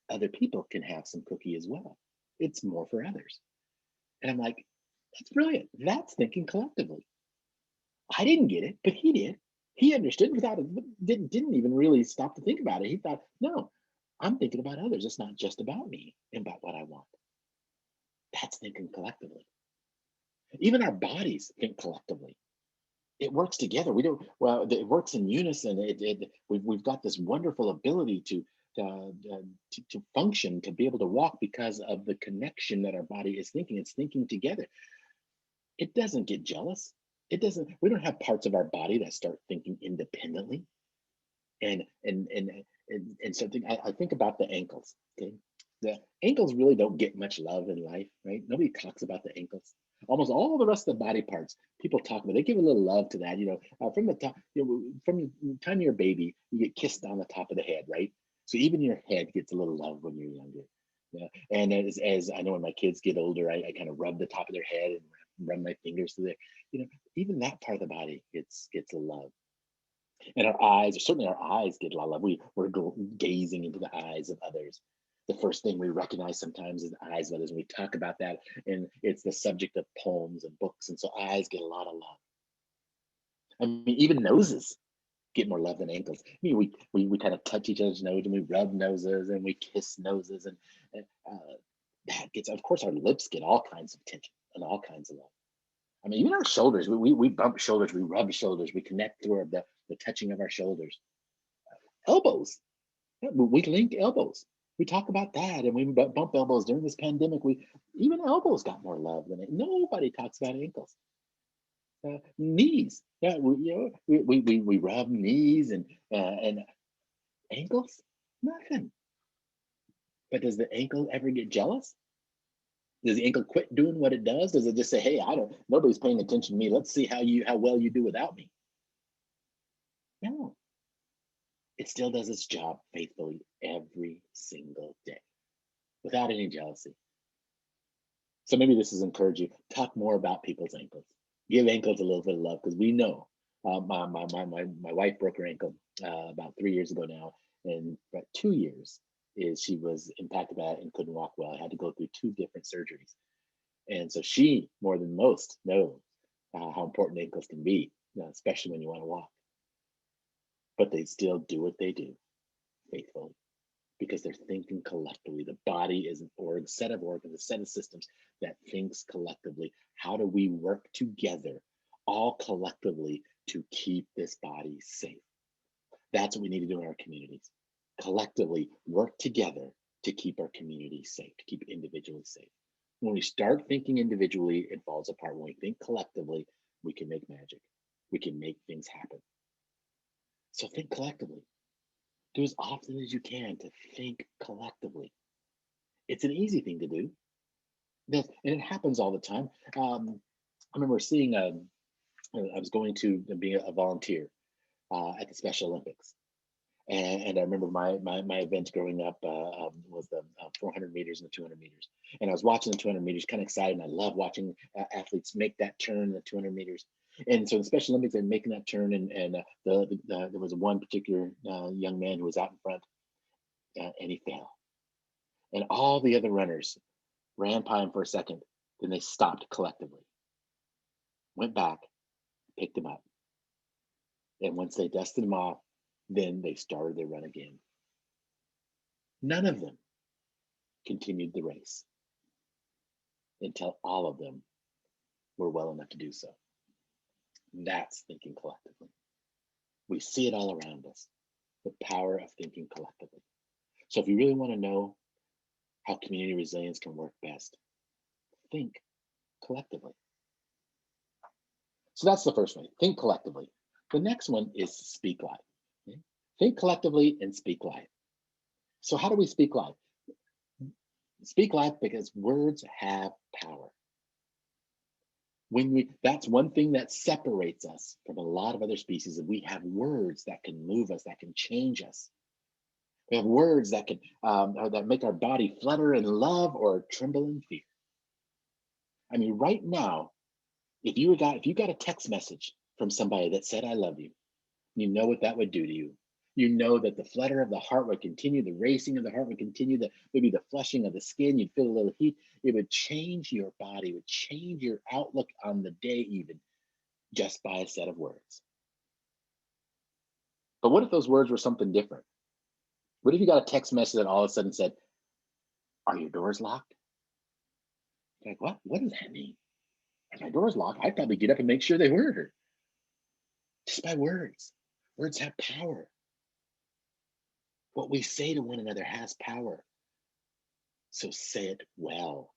other people can have some cookie as well. It's more for others. And I'm like, that's brilliant. That's thinking collectively. I didn't get it, but he did. He understood without didn't even really stop to think about it. He thought, no, I'm thinking about others. It's not just about me and about what I want. That's thinking collectively. Even our bodies think collectively. It works together. We don't. Well, it works in unison. We've got this wonderful ability to function, to be able to walk because of the connection that our body is thinking. It's thinking together. It doesn't get jealous. It doesn't. We don't have parts of our body that start thinking independently. And something I think about the ankles. Okay, the ankles really don't get much love in life, right? Nobody talks about the ankles. Almost all the rest of the body parts people talk about. They give a little love to that, from the top. From the time you're a baby, you get kissed on the top of the head, right? So even your head gets a little love when you're younger. Yeah, and as I know, when my kids get older, I kind of rub the top of their head and run my fingers through there. Even that part of the body gets a love. And our eyes, certainly our eyes get a lot of love. We're gazing into the eyes of others. The first thing we recognize sometimes is the eyes of others. And we talk about that, and it's the subject of poems and books. And so eyes get a lot of love. I mean, even noses get more love than ankles. I mean, we kind of touch each other's nose and we rub noses and we kiss noses. And that gets, of course, our lips get all kinds of attention and all kinds of love. I mean, even our shoulders, we bump shoulders, we rub shoulders, we connect through the touching of our shoulders. Elbows, yeah, we link elbows. We talk about that, and we bump elbows during this pandemic. We even elbows got more love than it. Nobody talks about ankles. Knees, yeah, we rub knees and ankles, nothing. But does the ankle ever get jealous? Does the ankle quit doing what it does? Does it just say, "Hey, I don't. Nobody's paying attention to me. Let's see how well you do without me"? No, it still does its job faithfully every single day without any jealousy. So maybe this is encourage you. Talk more about people's ankles. Give ankles a little bit of love because we know. My wife broke her ankle about 3 years ago now, and about 2 years is she was impacted by it and couldn't walk well. I had to go through two different surgeries, and so she more than most knows how important ankles can be, especially when you want to walk. But they still do what they do faithfully because they're thinking collectively. The body is an set of organs, a set of systems that thinks collectively. How do we work together, all collectively, to keep this body safe? That's what we need to do in our communities. Collectively work together to keep our communities safe, to keep individuals safe. When we start thinking individually, it falls apart. When we think collectively, we can make magic. We can make things happen. So think collectively. Do as often as you can to think collectively. It's an easy thing to do, and it happens all the time. I remember seeing, I was going to be a volunteer at the Special Olympics. And I remember my event growing up was the 400 meters and the 200 meters. And I was watching the 200 meters, kind of excited. And I love watching athletes make that turn in the 200 meters. And so the Special Olympics, they're making that turn. And there was one particular young man who was out in front, and he fell. And all the other runners ran by him for a second. Then they stopped collectively, went back, picked him up. And once they dusted him off, then they started their run again. None of them continued the race until all of them were well enough to do so. That's thinking collectively. We see it all around us, the power of thinking collectively. So if you really want to know how community resilience can work best, think collectively. So that's the first one, think collectively. The next one is speak life. Okay? Think collectively and speak life. So how do we speak life? Speak life because words have power. That's one thing that separates us from a lot of other species, and we have words that can move us, that can change us. We have words that can that make our body flutter in love or tremble in fear. I mean, right now, if you got a text message from somebody that said "I love you," you know what that would do to you. You know that the flutter of the heart would continue, the racing of the heart would continue, maybe the flushing of the skin, you'd feel a little heat. It would change your body, it would change your outlook on the day, even just by a set of words. But what if those words were something different? What if you got a text message that all of a sudden said, "Are your doors locked?" You're like, what? What does that mean? If my door's locked, I'd probably get up and make sure they were, just by words. Words have power. What we say to one another has power. So say it well.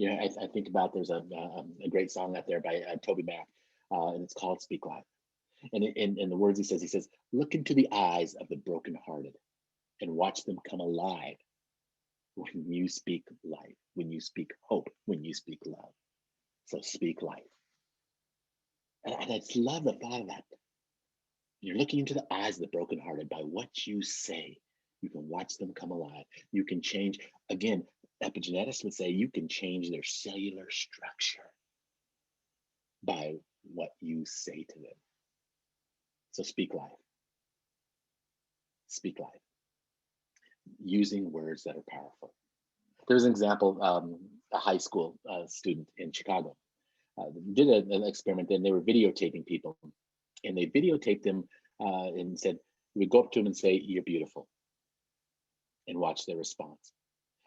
I think about there's a great song out there by Toby Mac, and it's called "Speak Life." And in the words he says, "Look into the eyes of the brokenhearted and watch them come alive when you speak life, when you speak hope, when you speak love." So speak life. And I just love the thought of that. You're looking into the eyes of the brokenhearted by what you say. You can watch them come alive. You can change, again, epigenetics would say you can change their cellular structure by what you say to them. So speak life. Speak life. Using words that are powerful. There's an example, a high school student in Chicago did an experiment, and they were videotaping people, and they videotaped them and said, we would go up to them and say, "You're beautiful," and watch their response.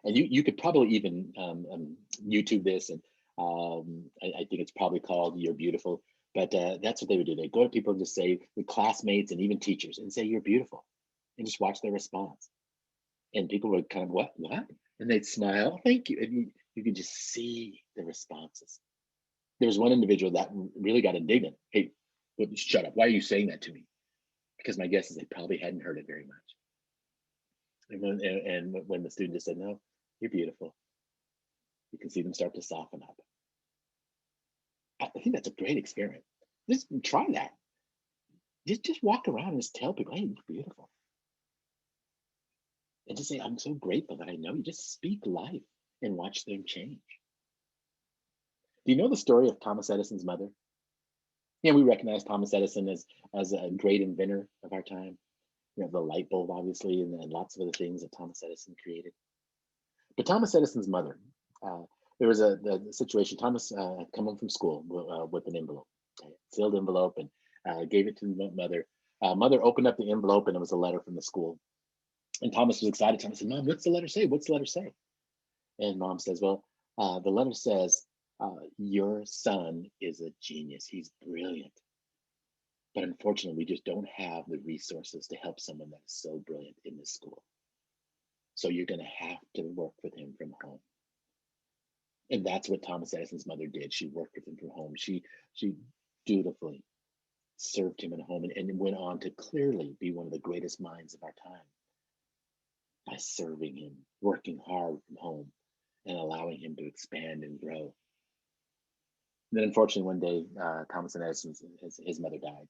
And you could probably even YouTube this, and I think it's probably called "You're Beautiful." But that's what they would do. They go to people and just say, with classmates and even teachers, and say, "You're beautiful," and just watch their response. And people would kind of, what? And they'd smile, "Thank you." And you could just see the responses. There was one individual that really got indignant. "Hey, shut up. Why are you saying that to me?" Because my guess is they probably hadn't heard it very much. And when the student just said, "No, you're beautiful," you can see them start to soften up. I think that's a great experiment. Just try that. Just walk around and just tell people, "Hey, you're beautiful." And just say, "I'm so grateful that I know you." Just speak life and watch them change. Do you know the story of Thomas Edison's mother? Yeah, we recognize Thomas Edison as a great inventor of our time. You know, the light bulb, obviously, and lots of other things that Thomas Edison created. But Thomas Edison's mother, uh, there was the situation. Thomas had come home from school with an envelope, a sealed envelope, and gave it to the mother. Mother opened up the envelope, and it was a letter from the school. And Thomas was excited. Thomas said, "Mom, what's the letter say? What's the letter say?" And Mom says, "Well, the letter says, your son is a genius. He's brilliant. But unfortunately, we just don't have the resources to help someone that is so brilliant in this school. So you're going to have to work with him from home." And that's what Thomas Edison's mother did. She worked with him from home. She dutifully served him at home, and went on to clearly be one of the greatest minds of our time by serving him, working hard from home, and allowing him to expand and grow. And then, unfortunately, one day, Thomas Edison's his mother died.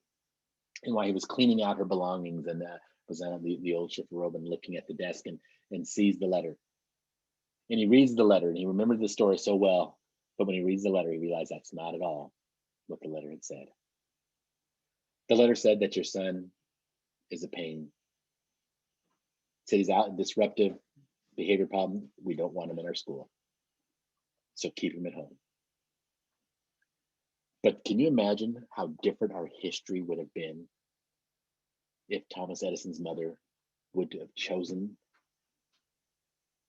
And while he was cleaning out her belongings, and was on the old shift robe and looking at the desk, and sees the letter. And he reads the letter, and he remembered the story so well. But when he reads the letter, he realized that's not at all what the letter had said. The letter said that your son is a pain. It said he's out disruptive behavior problem. We don't want him in our school. So keep him at home. But can you imagine how different our history would have been if Thomas Edison's mother would have chosen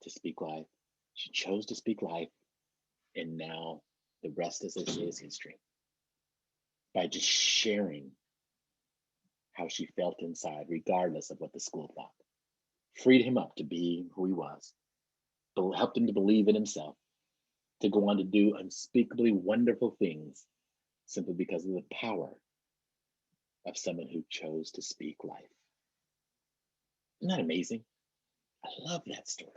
to speak life? She chose to speak life, and now the rest, as they say, is history. By just sharing how she felt inside, regardless of what the school thought, freed him up to be who he was, helped him to believe in himself, to go on to do unspeakably wonderful things simply because of the power of someone who chose to speak life. Isn't that amazing? I love that story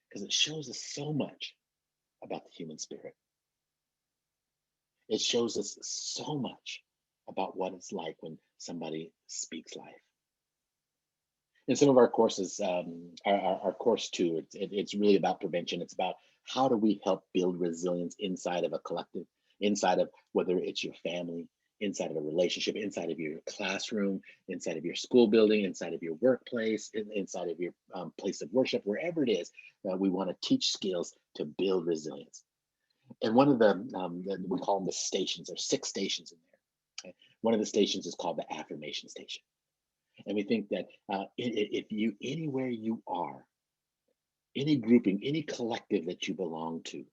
because it shows us so much about the human spirit. It shows us so much about what it's like when somebody speaks life. In some of our courses, our course two, it's really about prevention. It's about how do we help build resilience inside of a collective, inside of whether it's your family, inside of a relationship, inside of your classroom, inside of your school building, inside of your workplace, inside of your place of worship, wherever it is. We want to teach skills to build resilience. And one of we call them the stations. There's 6 stations in there. Okay? One of the stations is called the affirmation station. And we think that if you, anywhere you are, any grouping, any collective that you belong to,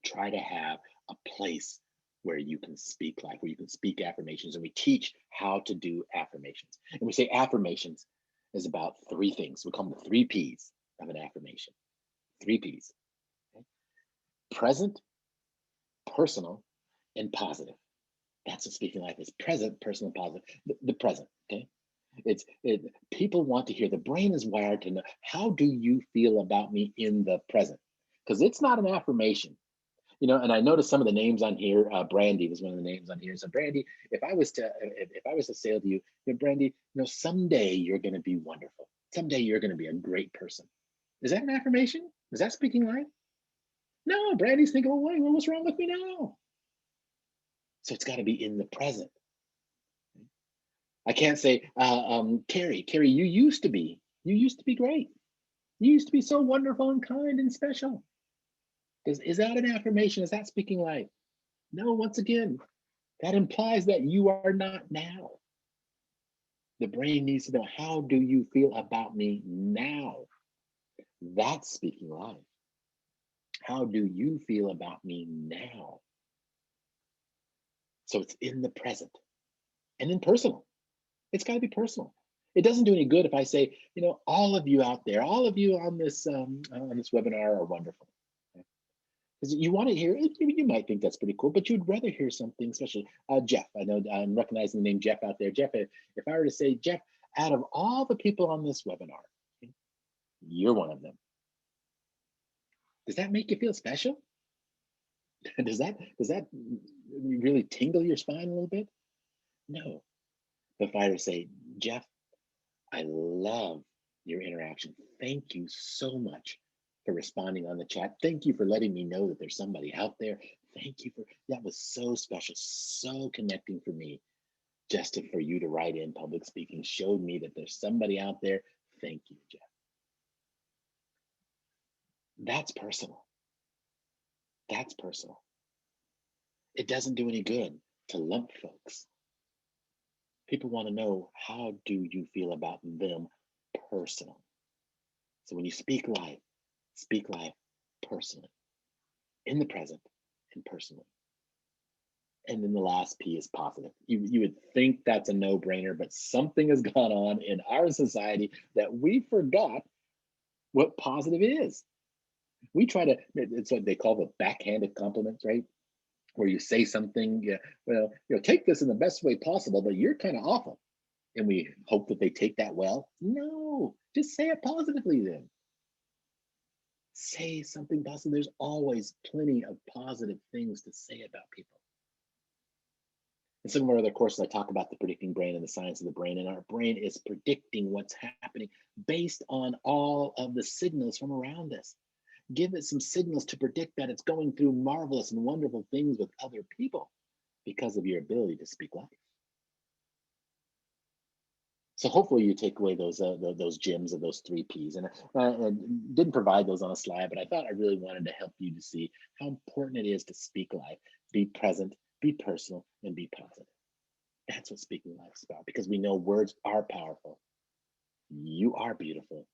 try to have a place where you can speak life, where you can speak affirmations. And we teach how to do affirmations. And we say affirmations is about 3 things. We call them the 3 P's of an affirmation. 3 P's. Okay? Present, personal, and positive. That's what speaking life is. Present, personal, positive. The present. Okay. People want to hear. The brain is wired to know, how do you feel about me in the present? Because it's not an affirmation. And I noticed some of the names on here. Brandy was one of the names on here. So Brandy, if I was to say to you, Brandy, someday you're going to be wonderful. Someday you're going to be a great person. Is that an affirmation? Is that speaking life? No, Brandy's thinking, well, what's wrong with me now? So it's got to be in the present. I can't say, Carrie, you used to be great. You used to be so wonderful and kind and special. Is that an affirmation? Is that speaking life? No, once again, that implies that you are not now. The brain needs to know, how do you feel about me now? That's speaking life. How do you feel about me now? So it's in the present. And then personal. It's got to be personal. It doesn't do any good if I say, all of you out there, all of you on this webinar are wonderful. Because you want to hear, you might think that's pretty cool, but you'd rather hear something special. Jeff, I know I'm recognizing the name Jeff out there. Jeff, if I were to say, Jeff, out of all the people on this webinar, you're one of them. Does that make you feel special? Does that really tingle your spine a little bit? No. But if I were to say, Jeff, I love your interaction. Thank you so much for responding on the chat. Thank you for letting me know that there's somebody out there. Thank you that was so special, so connecting for me. Just for you to write in, public speaking showed me that there's somebody out there. Thank you, Jeff. That's personal. That's personal. It doesn't do any good to lump folks. People want to know, how do you feel about them personally? So when you speak life personally, in the present and personally. And then the last P is positive. You would think that's a no-brainer, but something has gone on in our society that we forgot what positive is. We try to, it's what they call the backhanded compliments, right? Where you say something, take this in the best way possible, but you're kind of awful. And we hope that they take that well. No, just say it positively then. Say something positive. There's always plenty of positive things to say about people. In some of our other courses, I talk about the predicting brain and the science of the brain, and our brain is predicting what's happening based on all of the signals from around us. Give it some signals to predict that it's going through marvelous and wonderful things with other people because of your ability to speak life. So hopefully you take away those gems of those 3 Ps. And I didn't provide those on a slide, but I thought I really wanted to help you to see how important it is to speak life, be present, be personal, and be positive. That's what speaking life is about, because we know words are powerful. You are beautiful,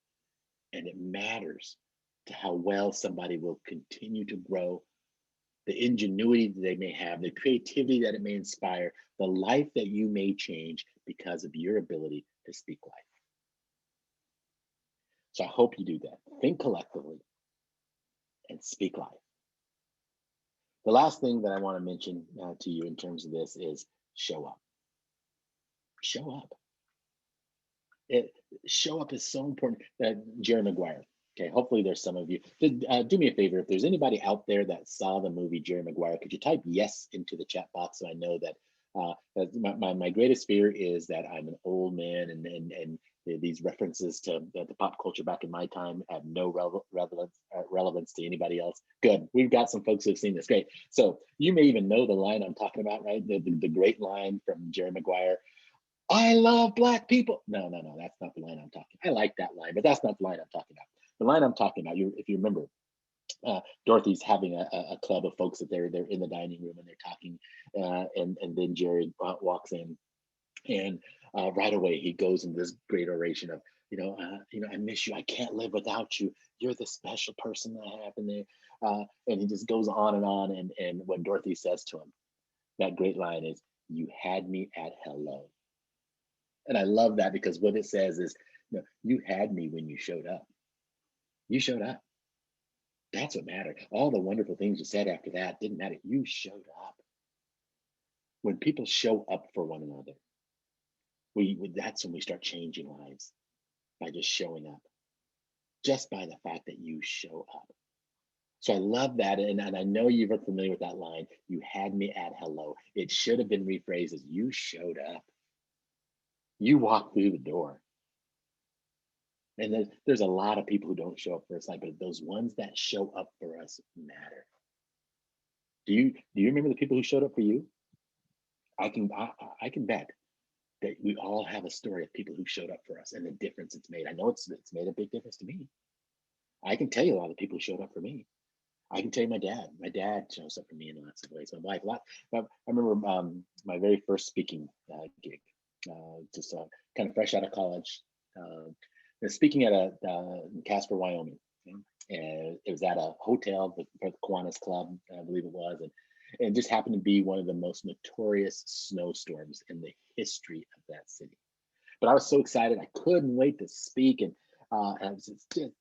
and it matters to how well somebody will continue to grow, the ingenuity that they may have, the creativity that it may inspire, the life that you may change because of your ability to speak life. So I hope you do that. Think collectively and speak life. The last thing that I want to mention to you in terms of this is show up. Show up. Show up is so important. Jerry Maguire. Okay, hopefully there's some of you. Do me a favor, if there's anybody out there that saw the movie Jerry Maguire, could you type yes into the chat box so I know that my greatest fear is that I'm an old man and These references to the pop culture back in my time have no relevance to anybody else. Good. We've got some folks who have seen this. Great. So you may even know the line I'm talking about, right? The great line from Jerry Maguire. I love black people. No, no, no, that's not the line I'm talking. I like that line, but that's not the line I'm talking about. The line I'm talking about, if you remember, Dorothy's having a club of folks that they're in the dining room and they're talking, and then Jerry walks in, and right away he goes into this great oration of, I miss you. I can't live without you. You're the special person that I have in there, and he just goes on and on. And when Dorothy says to him, that great line is, "You had me at hello." And I love that because what it says is, you had me when you showed up. You showed up. That's what mattered. All the wonderful things you said after that didn't matter. You showed up. When people show up for one another, that's when we start changing lives, by just showing up, just by the fact that you show up. So I love that. And I know you're familiar with that line. You had me at hello. It should have been rephrased as, you showed up. You walked through the door. And there's a lot of people who don't show up for us, but those ones that show up for us matter. Do you remember the people who showed up for you? I can bet that we all have a story of people who showed up for us and the difference it's made. I know it's made a big difference to me. I can tell you a lot of people who showed up for me. I can tell you my dad. My dad shows up for me in lots of ways. My wife, a lot. I remember my very first speaking gig, just kind of fresh out of college. Speaking at in Casper, Wyoming, okay? And it was at a hotel, the Kiwanis Club, I believe it was, and it just happened to be one of the most notorious snowstorms in the history of that city. But I was so excited, I couldn't wait to speak, and I was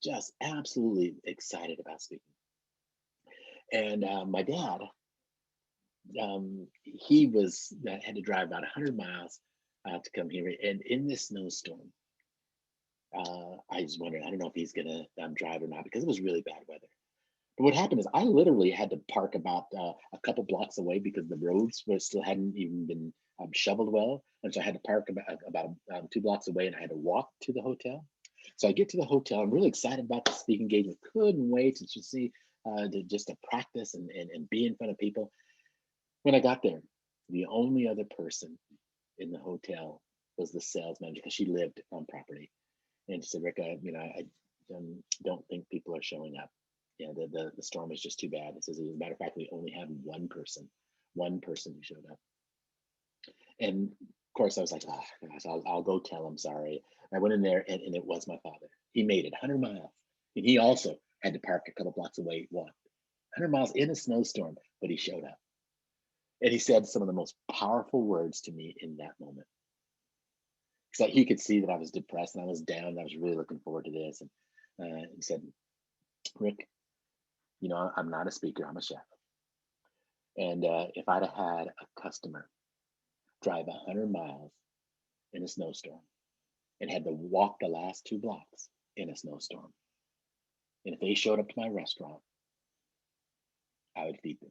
just absolutely excited about speaking. And my dad, he had to drive about 100 miles to come here, and in this snowstorm, I was wondering, I don't know if he's gonna drive or not, because it was really bad weather. But what happened is I literally had to park about a couple blocks away because the roads still hadn't even been shoveled well, and so I had to park about 2 blocks away, and I had to walk to the hotel. So I get to the hotel. I'm really excited about the speaking engagement. Couldn't wait to see, just to practice and be in front of people. When I got there, the only other person in the hotel was the sales manager, because she lived on property. And she said, "Rick, I don't think people are showing up. Yeah, the storm is just too bad." It says, as a matter of fact, we only had one person who showed up. And of course, I was like, "Ah, gosh, I'll go tell him, sorry." I went in there, and it was my father. He made it 100 miles. And he also had to park a couple blocks away, walk 100 miles in a snowstorm, but he showed up. And he said some of the most powerful words to me in that moment. So he could see that I was depressed and I was down, and I was really looking forward to this. And he said, "Rick, I'm not a speaker, I'm a chef. And if I'd have had a customer drive 100 miles in a snowstorm and had to walk the last 2 blocks in a snowstorm, and if they showed up to my restaurant, I would feed them."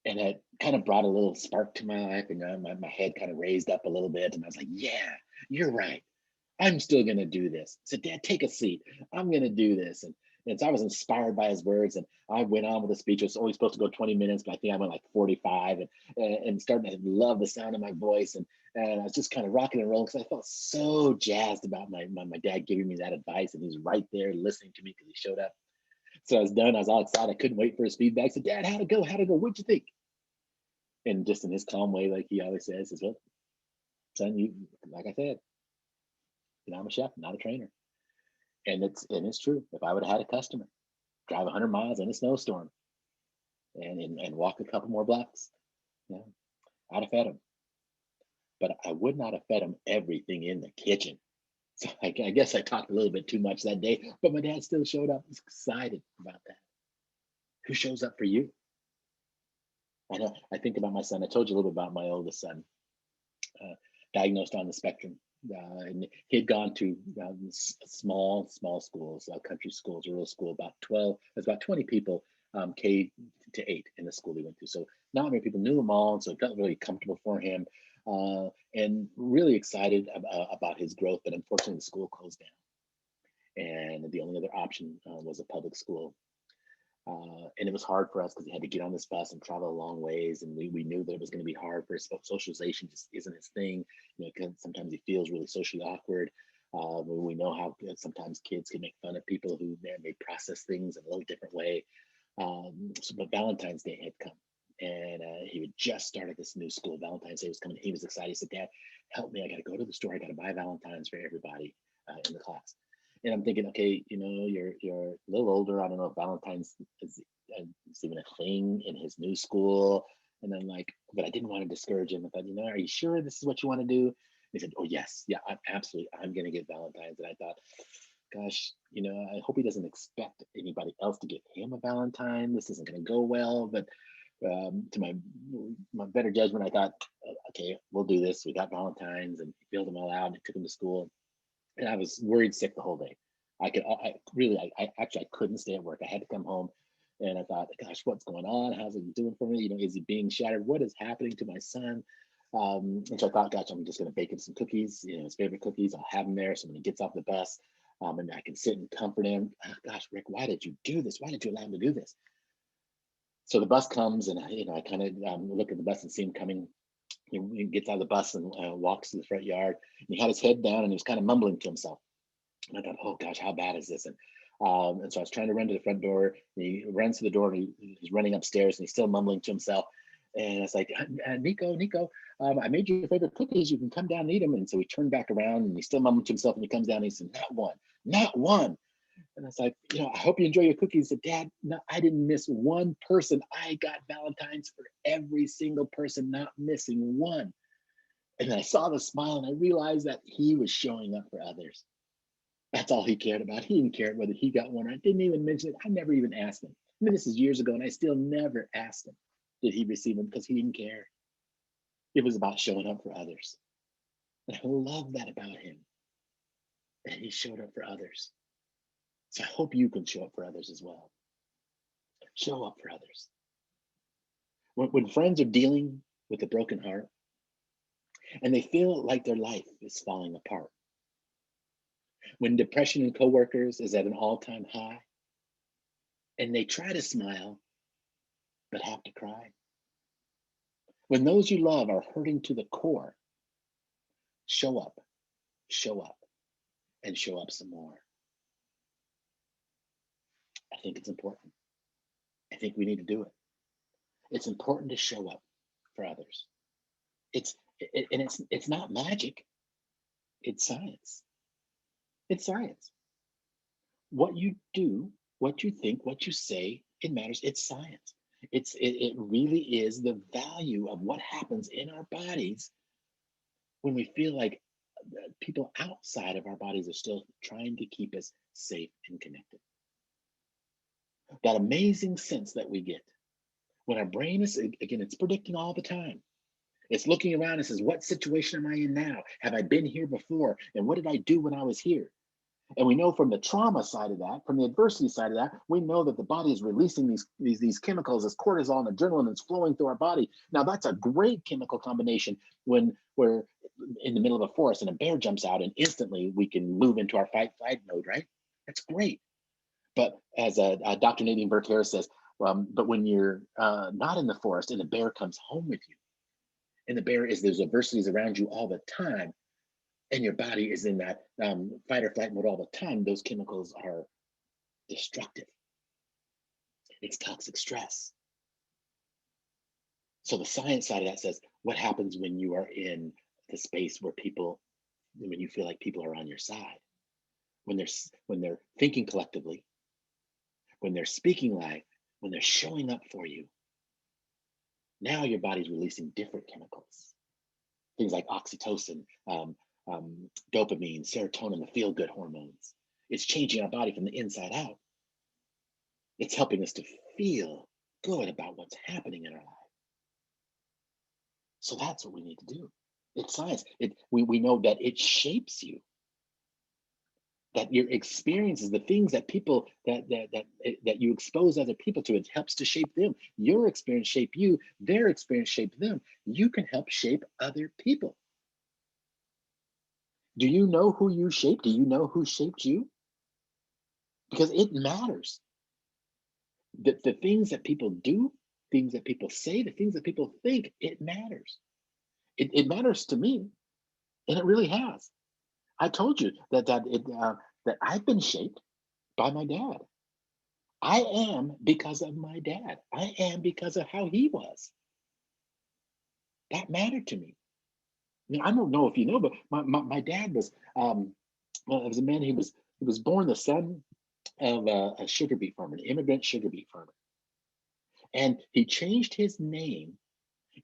And it kind of brought a little spark to my life, and my head kind of raised up a little bit. And I was like, "Yeah, you're right. I'm still going to do this." I said, "Dad, take a seat. I'm going to do this." And so I was inspired by his words, and I went on with the speech. It was only supposed to go 20 minutes, but I think I went like 45, and starting to love the sound of my voice. And I was just kind of rocking and rolling because I felt so jazzed about my dad giving me that advice, and he's right there listening to me because he showed up. So I was done. I was all excited. I couldn't wait for his feedback. I said, "Dad, how'd it go? How'd it go? What'd you think?" And just in his calm way, like he always says, "Well, son, like I said, I'm a chef, not a trainer." And it's true. If I would have had a customer drive 100 miles in a snowstorm and walk a couple more blocks, yeah, I'd have fed them. But I would not have fed them everything in the kitchen. So I guess I talked a little bit too much that day, but my dad still showed up. I was excited about that. Who shows up for you? I know. I think about my son. I told you a little bit about my oldest son, uh, diagnosed on the spectrum. And he had gone to small schools, country schools, rural school, about 12, there's about 20 people, K to 8 in the school he went to. So not many people knew him all. And so it felt really comfortable for him. and really excited about his growth. But unfortunately, the school closed down, and the only other option was a public school. And it was hard for us because he had to get on this bus and travel a long ways, and we knew that it was going to be hard for his socialization. Just isn't his thing, you know. 'Cause sometimes he feels really socially awkward. We know how sometimes kids can make fun of people who may process things in a little different way. But Valentine's Day had come, and he had just started this new school. Valentine's Day was coming. He was excited. He said, "Dad, help me! I got to go to the store. I got to buy Valentines for everybody in the class." And I'm thinking, okay, you know, you're a little older. I don't know if Valentine's is even a thing in his new school. And then like, but I didn't want to discourage him. I thought, you know, are you sure this is what you want to do? And he said, oh yes, yeah, I'm absolutely. I'm gonna get Valentine's. And I thought, gosh, you know, I hope he doesn't expect anybody else to get him a Valentine. This isn't gonna go well. But to my better judgment, I thought, okay, we'll do this. We got Valentines, and he filled them all out and took them to school, and I was worried sick the whole day. I really, I actually, I couldn't stay at work. I had to come home, and I thought, gosh, what's going on? How's he doing for me? You know, is he being shattered? What is happening to my son? And so I thought, gosh, I'm just going to bake him some cookies, you know, his favorite cookies. I'll have him there. So when he gets off the bus, and I can sit and comfort him. Oh, gosh, Rick, why did you do this? Why did you allow him to do this? So the bus comes, and you know, I kind of look at the bus and see him coming. He gets out of the bus and walks to the front yard. And he had his head down, and he was kind of mumbling to himself. And I thought, oh gosh, how bad is this? And so I was trying to run to the front door. And he runs to the door, and he's running upstairs, and he's still mumbling to himself. And I was like, Nico, I made you your favorite cookies. You can come down and eat them. And so he turned back around, and he's still mumbling to himself. And he comes down, and he said, not one, not one. And I was like, you know, I hope you enjoy your cookies. He said, Dad, no, I didn't miss one person. I got Valentine's for every single person, not missing one. And I saw the smile, and I realized that he was showing up for others. That's all he cared about. He didn't care whether he got one. I didn't even mention it. I never even asked him. I mean, this is years ago, and I still never asked him, did he receive them? Because he didn't care. It was about showing up for others. And I love that about him, that he showed up for others. So I hope you can show up for others as well. Show up for others. When friends are dealing with a broken heart and they feel like their life is falling apart, when depression in coworkers is at an all-time high and they try to smile but have to cry, when those you love are hurting to the core, show up, show up, and show up some more. I think it's important. I think we need to do it. It's important to show up for others. It's not magic. It's science. It's science. What you do, what you think, what you say, it matters. It's science. It really is the value of what happens in our bodies when we feel like people outside of our bodies are still trying to keep us safe and connected. That amazing sense that we get when our brain is, again, it's predicting all the time. It's looking around and says, what situation am I in now? Have I been here before? And what did I do when I was here? And we know from the trauma side of that, from the adversity side of that, we know that the body is releasing these chemicals as cortisol and adrenaline that's flowing through our body. Now, that's a great chemical combination when we're in the middle of a forest and a bear jumps out, and instantly we can move into our fight flight mode, right? That's great. But as Dr. Nadine Burke Harris says, but when you're not in the forest and the bear comes home with you, and the bear is there's adversities around you all the time, and your body is in that fight or flight mode all the time, those chemicals are destructive. It's toxic stress. So the science side of that says, what happens when you are in the space where when you feel like people are on your side, when they're thinking collectively, when they're speaking live, when they're showing up for you, now your body's releasing different chemicals, things like oxytocin, dopamine, serotonin, the feel-good hormones. It's changing our body from the inside out. It's helping us to feel good about what's happening in our life. So that's what we need to do. It's science. We know that it shapes you. that your experiences, the things that people that you expose other people to, it helps to shape them. Your experience shape you, their experience shape them. You can help shape other people. Do you know who you shaped? Do you know who shaped you? Because it matters. The things that people do, things that people say, the things that people think, it matters. It matters to me, and it really has. I told you that I've been shaped by my dad. I am because of my dad. I am because of how he was. That mattered to me. I don't know if you know, but my dad was well, was a man. He was born the son of a sugar beet farmer, an immigrant sugar beet farmer, and he changed his name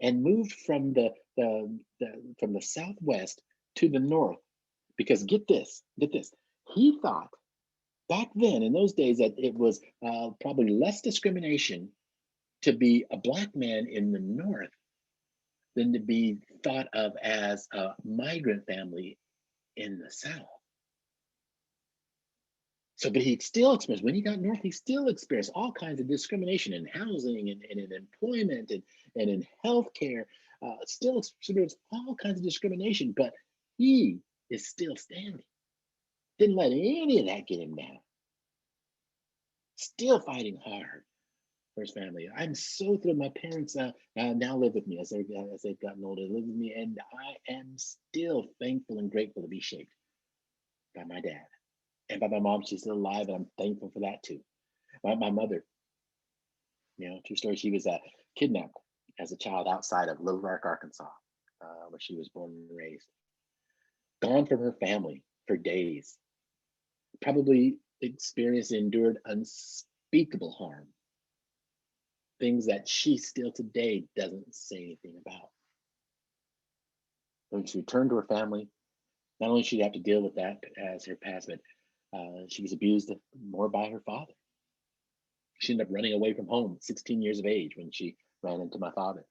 and moved from from the southwest to the north because get this, he thought back then in those days that it was probably less discrimination to be a black man in the north than to be thought of as a migrant family in the south. So, but he still experienced, when he got north, he still experienced all kinds of discrimination in housing and in employment and in healthcare, still experienced all kinds of discrimination, but he is still standing. Didn't let any of that get him down. Still fighting hard for his family. I'm so thrilled. My parents now live with me as they've gotten older. They live with me, and I am still thankful and grateful to be shaped by my dad and by my mom. She's still alive, and I'm thankful for that too. My mother, true story. She was kidnapped as a child outside of Little Rock, Arkansas, where she was born and raised. Gone from her family for days. Probably experienced, endured unspeakable harm. Things that she still today doesn't say anything about. When she returned to her family, not only did she have to deal with that as her past, but she was abused more by her father. She ended up running away from home at 16 years of age when she ran into my father.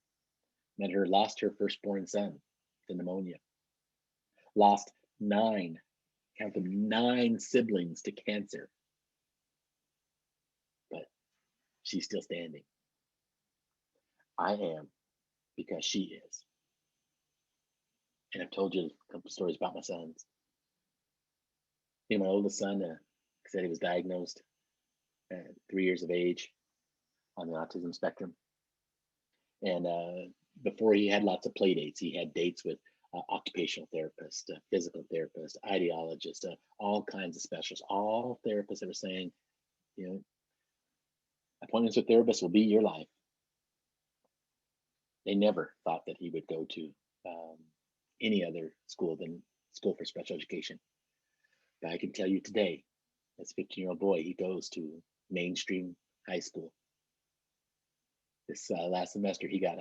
Lost her firstborn son to pneumonia. Lost count them, 9 siblings to cancer. But she's still standing. I am because she is. And I've told you a couple stories about my sons. My oldest son said he was diagnosed at 3 years of age on the autism spectrum. And before he had lots of play dates, he had dates with occupational therapists, physical therapists, ideologists, all kinds of specialists, all therapists that were saying, appointments with therapists will be your life. They never thought that he would go to any other school than School for Special Education. But I can tell you today, as a 15-year-old boy, he goes to mainstream high school. This last semester, he got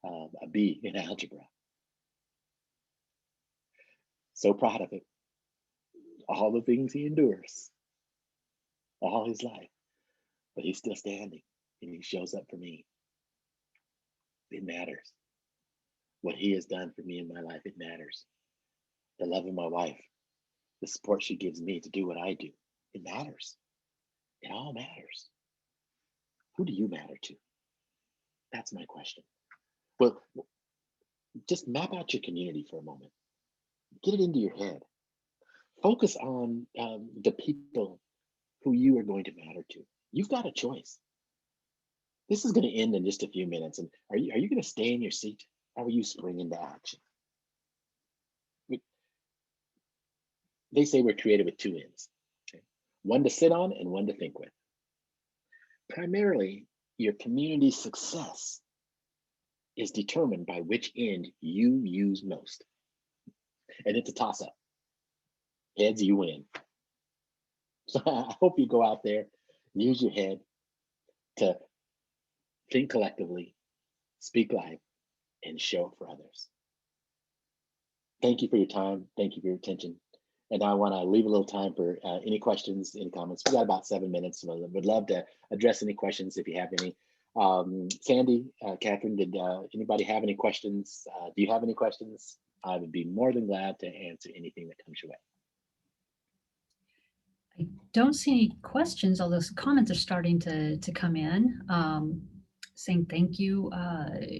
a B in algebra. So proud of him. All the things he endures all his life, but he's still standing and he shows up for me. It matters. What he has done for me in my life, it matters. The love of my wife, the support she gives me to do what I do, it matters. It all matters. Who do you matter to? That's my question. Well, just map out your community for a moment. Get it into your head. Focus on the people who you are going to matter to. You've got a choice. This is going to end in just a few minutes. And are you going to stay in your seat? Or will you spring into action? They say we're created with 2 ends, okay? One to sit on and one to think with. Primarily, your community's success is determined by which end you use most. And it's a toss-up. Heads, you win. So I hope you go out there, use your head to think collectively, speak life, and show it for others. Thank you for your time. Thank you for your attention. And I want to leave a little time for any questions, any comments. We got about 7 minutes. So I would love to address any questions if you have any. Sandy, Catherine, did anybody have any questions? Do you have any questions? I would be more than glad to answer anything that comes your way. don't see any questions, although some comments are starting to come in, saying thank you,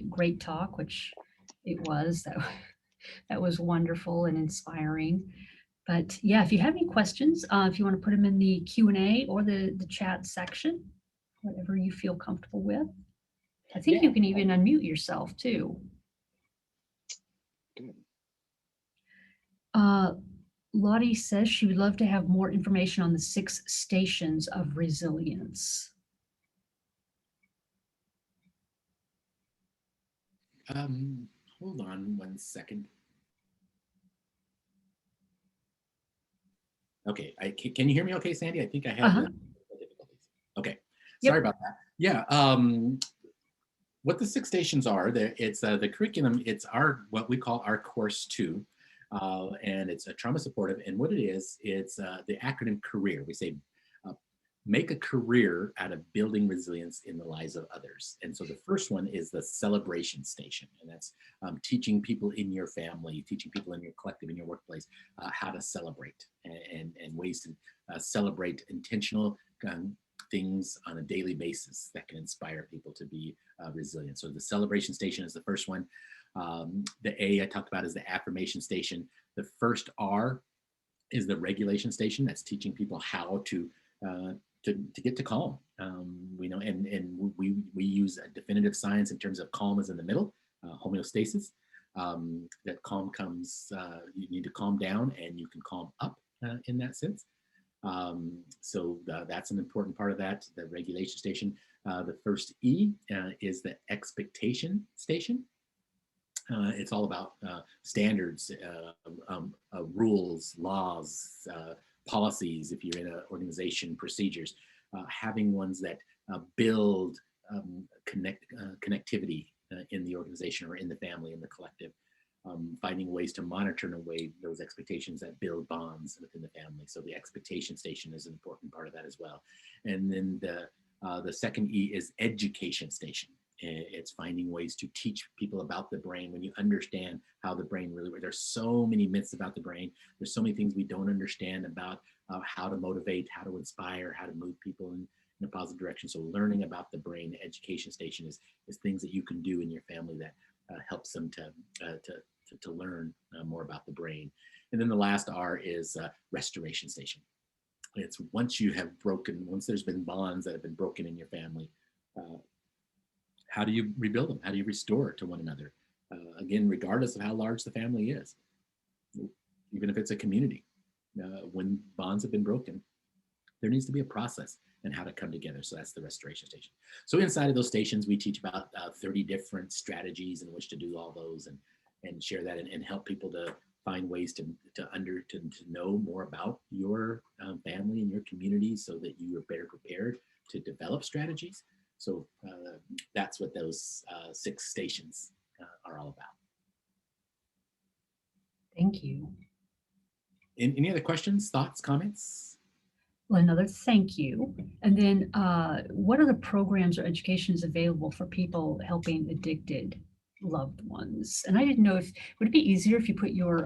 great talk, which it was. That was wonderful and inspiring. But yeah, if you have any questions, if you want to put them in the Q&A or the chat section, whatever you feel comfortable with. I think Yeah. you can even unmute yourself too. Good. Lottie says she would love to have more information on the 6 stations of resilience. Hold on one second. Okay, can you hear me okay, Sandy? I think I had difficulties. Okay, sorry about that. Yeah, what the 6 stations are, it's the curriculum, it's what we call our course 2, and it's a trauma supportive, and what it is, it's the acronym CAREER. We say, make a career out of building resilience in the lives of others. And so the first one is the celebration station, and that's teaching people in your family, teaching people in your collective, in your workplace, how to celebrate and ways to celebrate intentional things on a daily basis that can inspire people to be resilient. So the celebration station is the first one. The A I talked about is the affirmation station. The first R is the regulation station. That's teaching people how to get to calm. We know, and we use a definitive science in terms of calm is in the middle, homeostasis. That calm comes, you need to calm down and you can calm up in that sense. So that's an important part of that, the regulation station. The first E is the expectation station. It's all about standards, rules, laws, policies, if you're in an organization, procedures, having ones that build connectivity in the organization or in the family, in the collective, finding ways to monitor in a way those expectations that build bonds within the family. So the expectation station is an important part of that as well. And then the second E is education station. It's finding ways to teach people about the brain. When you understand how the brain really works, there's so many myths about the brain. There's so many things we don't understand about how to motivate, how to inspire, how to move people in a positive direction. So learning about the brain, education station is things that you can do in your family that helps them to learn more about the brain. And then the last R is restoration station. It's once there's been bonds that have been broken in your family, how do you rebuild them? How do you restore to one another? Again, regardless of how large the family is, even if it's a community, when bonds have been broken, there needs to be a process and how to come together. So that's the restoration station. So inside of those stations, we teach about 30 different strategies in which to do all those and share that and help people to find ways to know more about your family and your community so that you are better prepared to develop strategies. So that's what those 6 stations are all about. Thank you. Any other questions, thoughts, comments? Well, another thank you. And then what other programs or education is available for people helping addicted loved ones? And I didn't know would it be easier if you put your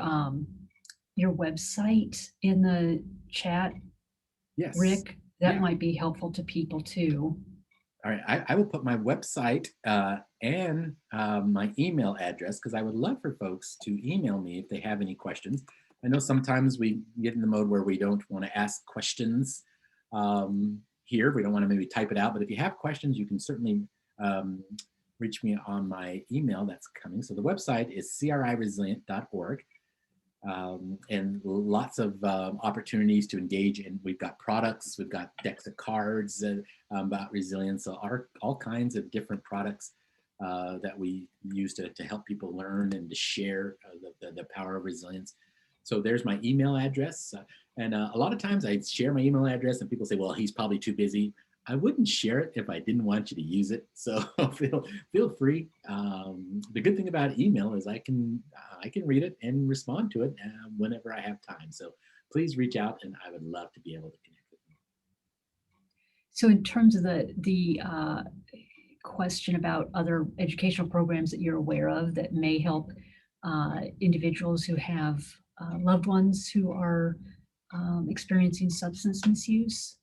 website in the chat? Yes. Rick, that might be helpful to people too. All right, I will put my website and my email address, because I would love for folks to email me if they have any questions. I know sometimes we get in the mode where we don't want to ask questions here. We don't want to maybe type it out, but if you have questions, you can certainly reach me on my email that's coming. So the website is criresilient.org. And lots of opportunities to engage in. We've got products, we've got decks of cards about resilience, so all kinds of different products that we use to help people learn and to share the power of resilience. So there's my email address. And a lot of times I share my email address and people say, well, he's probably too busy. I wouldn't share it if I didn't want you to use it. So feel free. The good thing about email is I can read it and respond to it whenever I have time. So please reach out, and I would love to be able to connect with you. So in terms of the question about other educational programs that you're aware of that may help individuals who have loved ones who are experiencing substance misuse?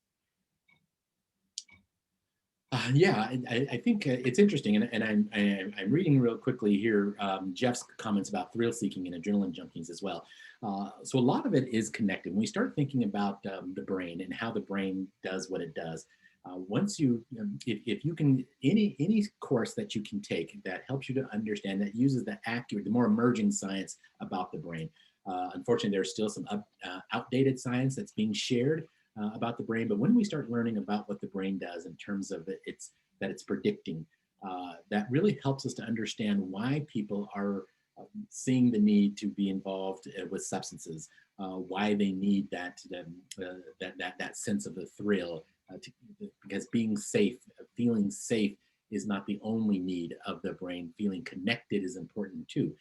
Yeah, I think it's interesting, and I'm reading real quickly here Jeff's comments about thrill seeking and adrenaline junkies as well. So a lot of it is connected. When we start thinking about the brain and how the brain does what it does, once you, if you can, any course that you can take that helps you to understand, that uses the accurate, the more emerging science about the brain. Unfortunately, there's still some outdated science that's being shared about the brain. But when we start learning about what the brain does in terms of it's predicting, that really helps us to understand why people are seeing the need to be involved with substances, why they need that sense of the thrill, because being safe, feeling safe is not the only need of the brain. Feeling connected is important too.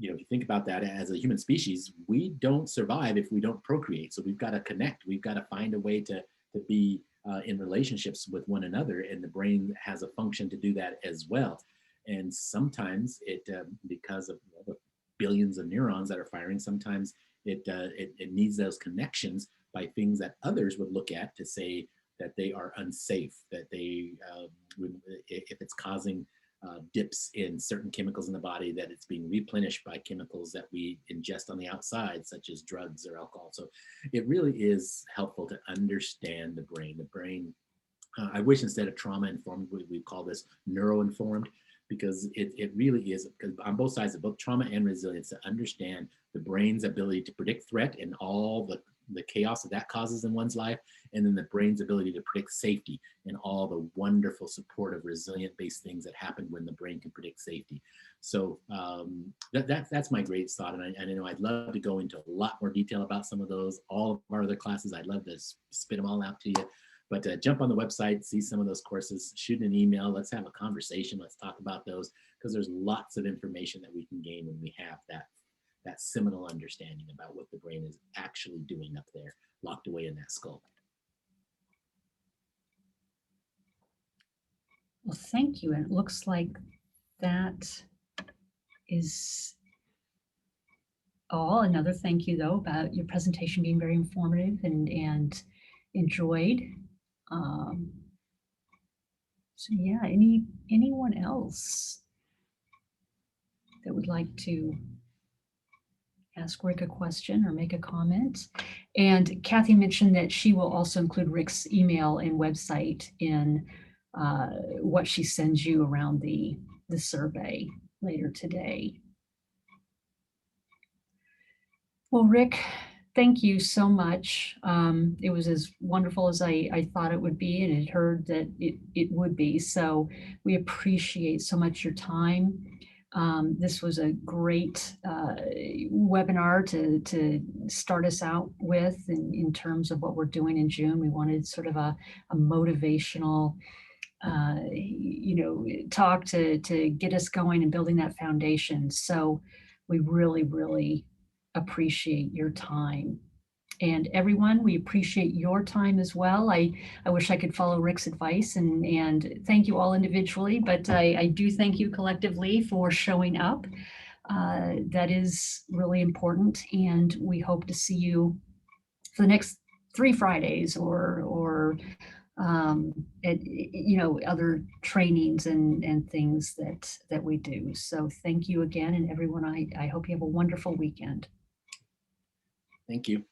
If you think about that, as a human species, we don't survive if we don't procreate. So we've got to connect. We've got to find a way to be in relationships with one another, and the brain has a function to do that as well. And sometimes it, because of the billions of neurons that are firing, sometimes it needs those connections by things that others would look at to say that they are unsafe, that they, if it's causing dips in certain chemicals in the body, that it's being replenished by chemicals that we ingest on the outside, such as drugs or alcohol. So it really is helpful to understand the brain. The brain, I wish instead of trauma informed, we call this neuro informed, because it really is, because on both sides of both trauma and resilience, to understand the brain's ability to predict threat and all the chaos that causes in one's life, and then the brain's ability to predict safety and all the wonderful, supportive, resilient-based things that happen when the brain can predict safety. So that's my great thought, and I know I'd love to go into a lot more detail about some of those, all of our other classes. I'd love to spit them all out to you, but jump on the website, see some of those courses, shoot an email, let's have a conversation, let's talk about those, because there's lots of information that we can gain when we have that seminal understanding about what the brain is actually doing up there, locked away in that skull. Well, thank you. And it looks like that is all. Another thank you, though, about your presentation being very informative and enjoyed. So yeah, anyone else that would like to ask Rick a question or make a comment? And Kathy mentioned that she will also include Rick's email and website in what she sends you around the survey later today. Well, Rick, thank you so much. It was as wonderful as I thought it would be, and it heard that it would be. So we appreciate so much your time. This was a great webinar to start us out with in terms of what we're doing in June. We wanted sort of a motivational talk to get us going and building that foundation. So we really, really appreciate your time. And everyone, we appreciate your time as well. I wish I could follow Rick's advice and thank you all individually, but I do thank you collectively for showing up. That is really important, and we hope to see you for the next 3 Fridays or at other trainings and things that we do. So thank you again, and everyone, I hope you have a wonderful weekend. Thank you.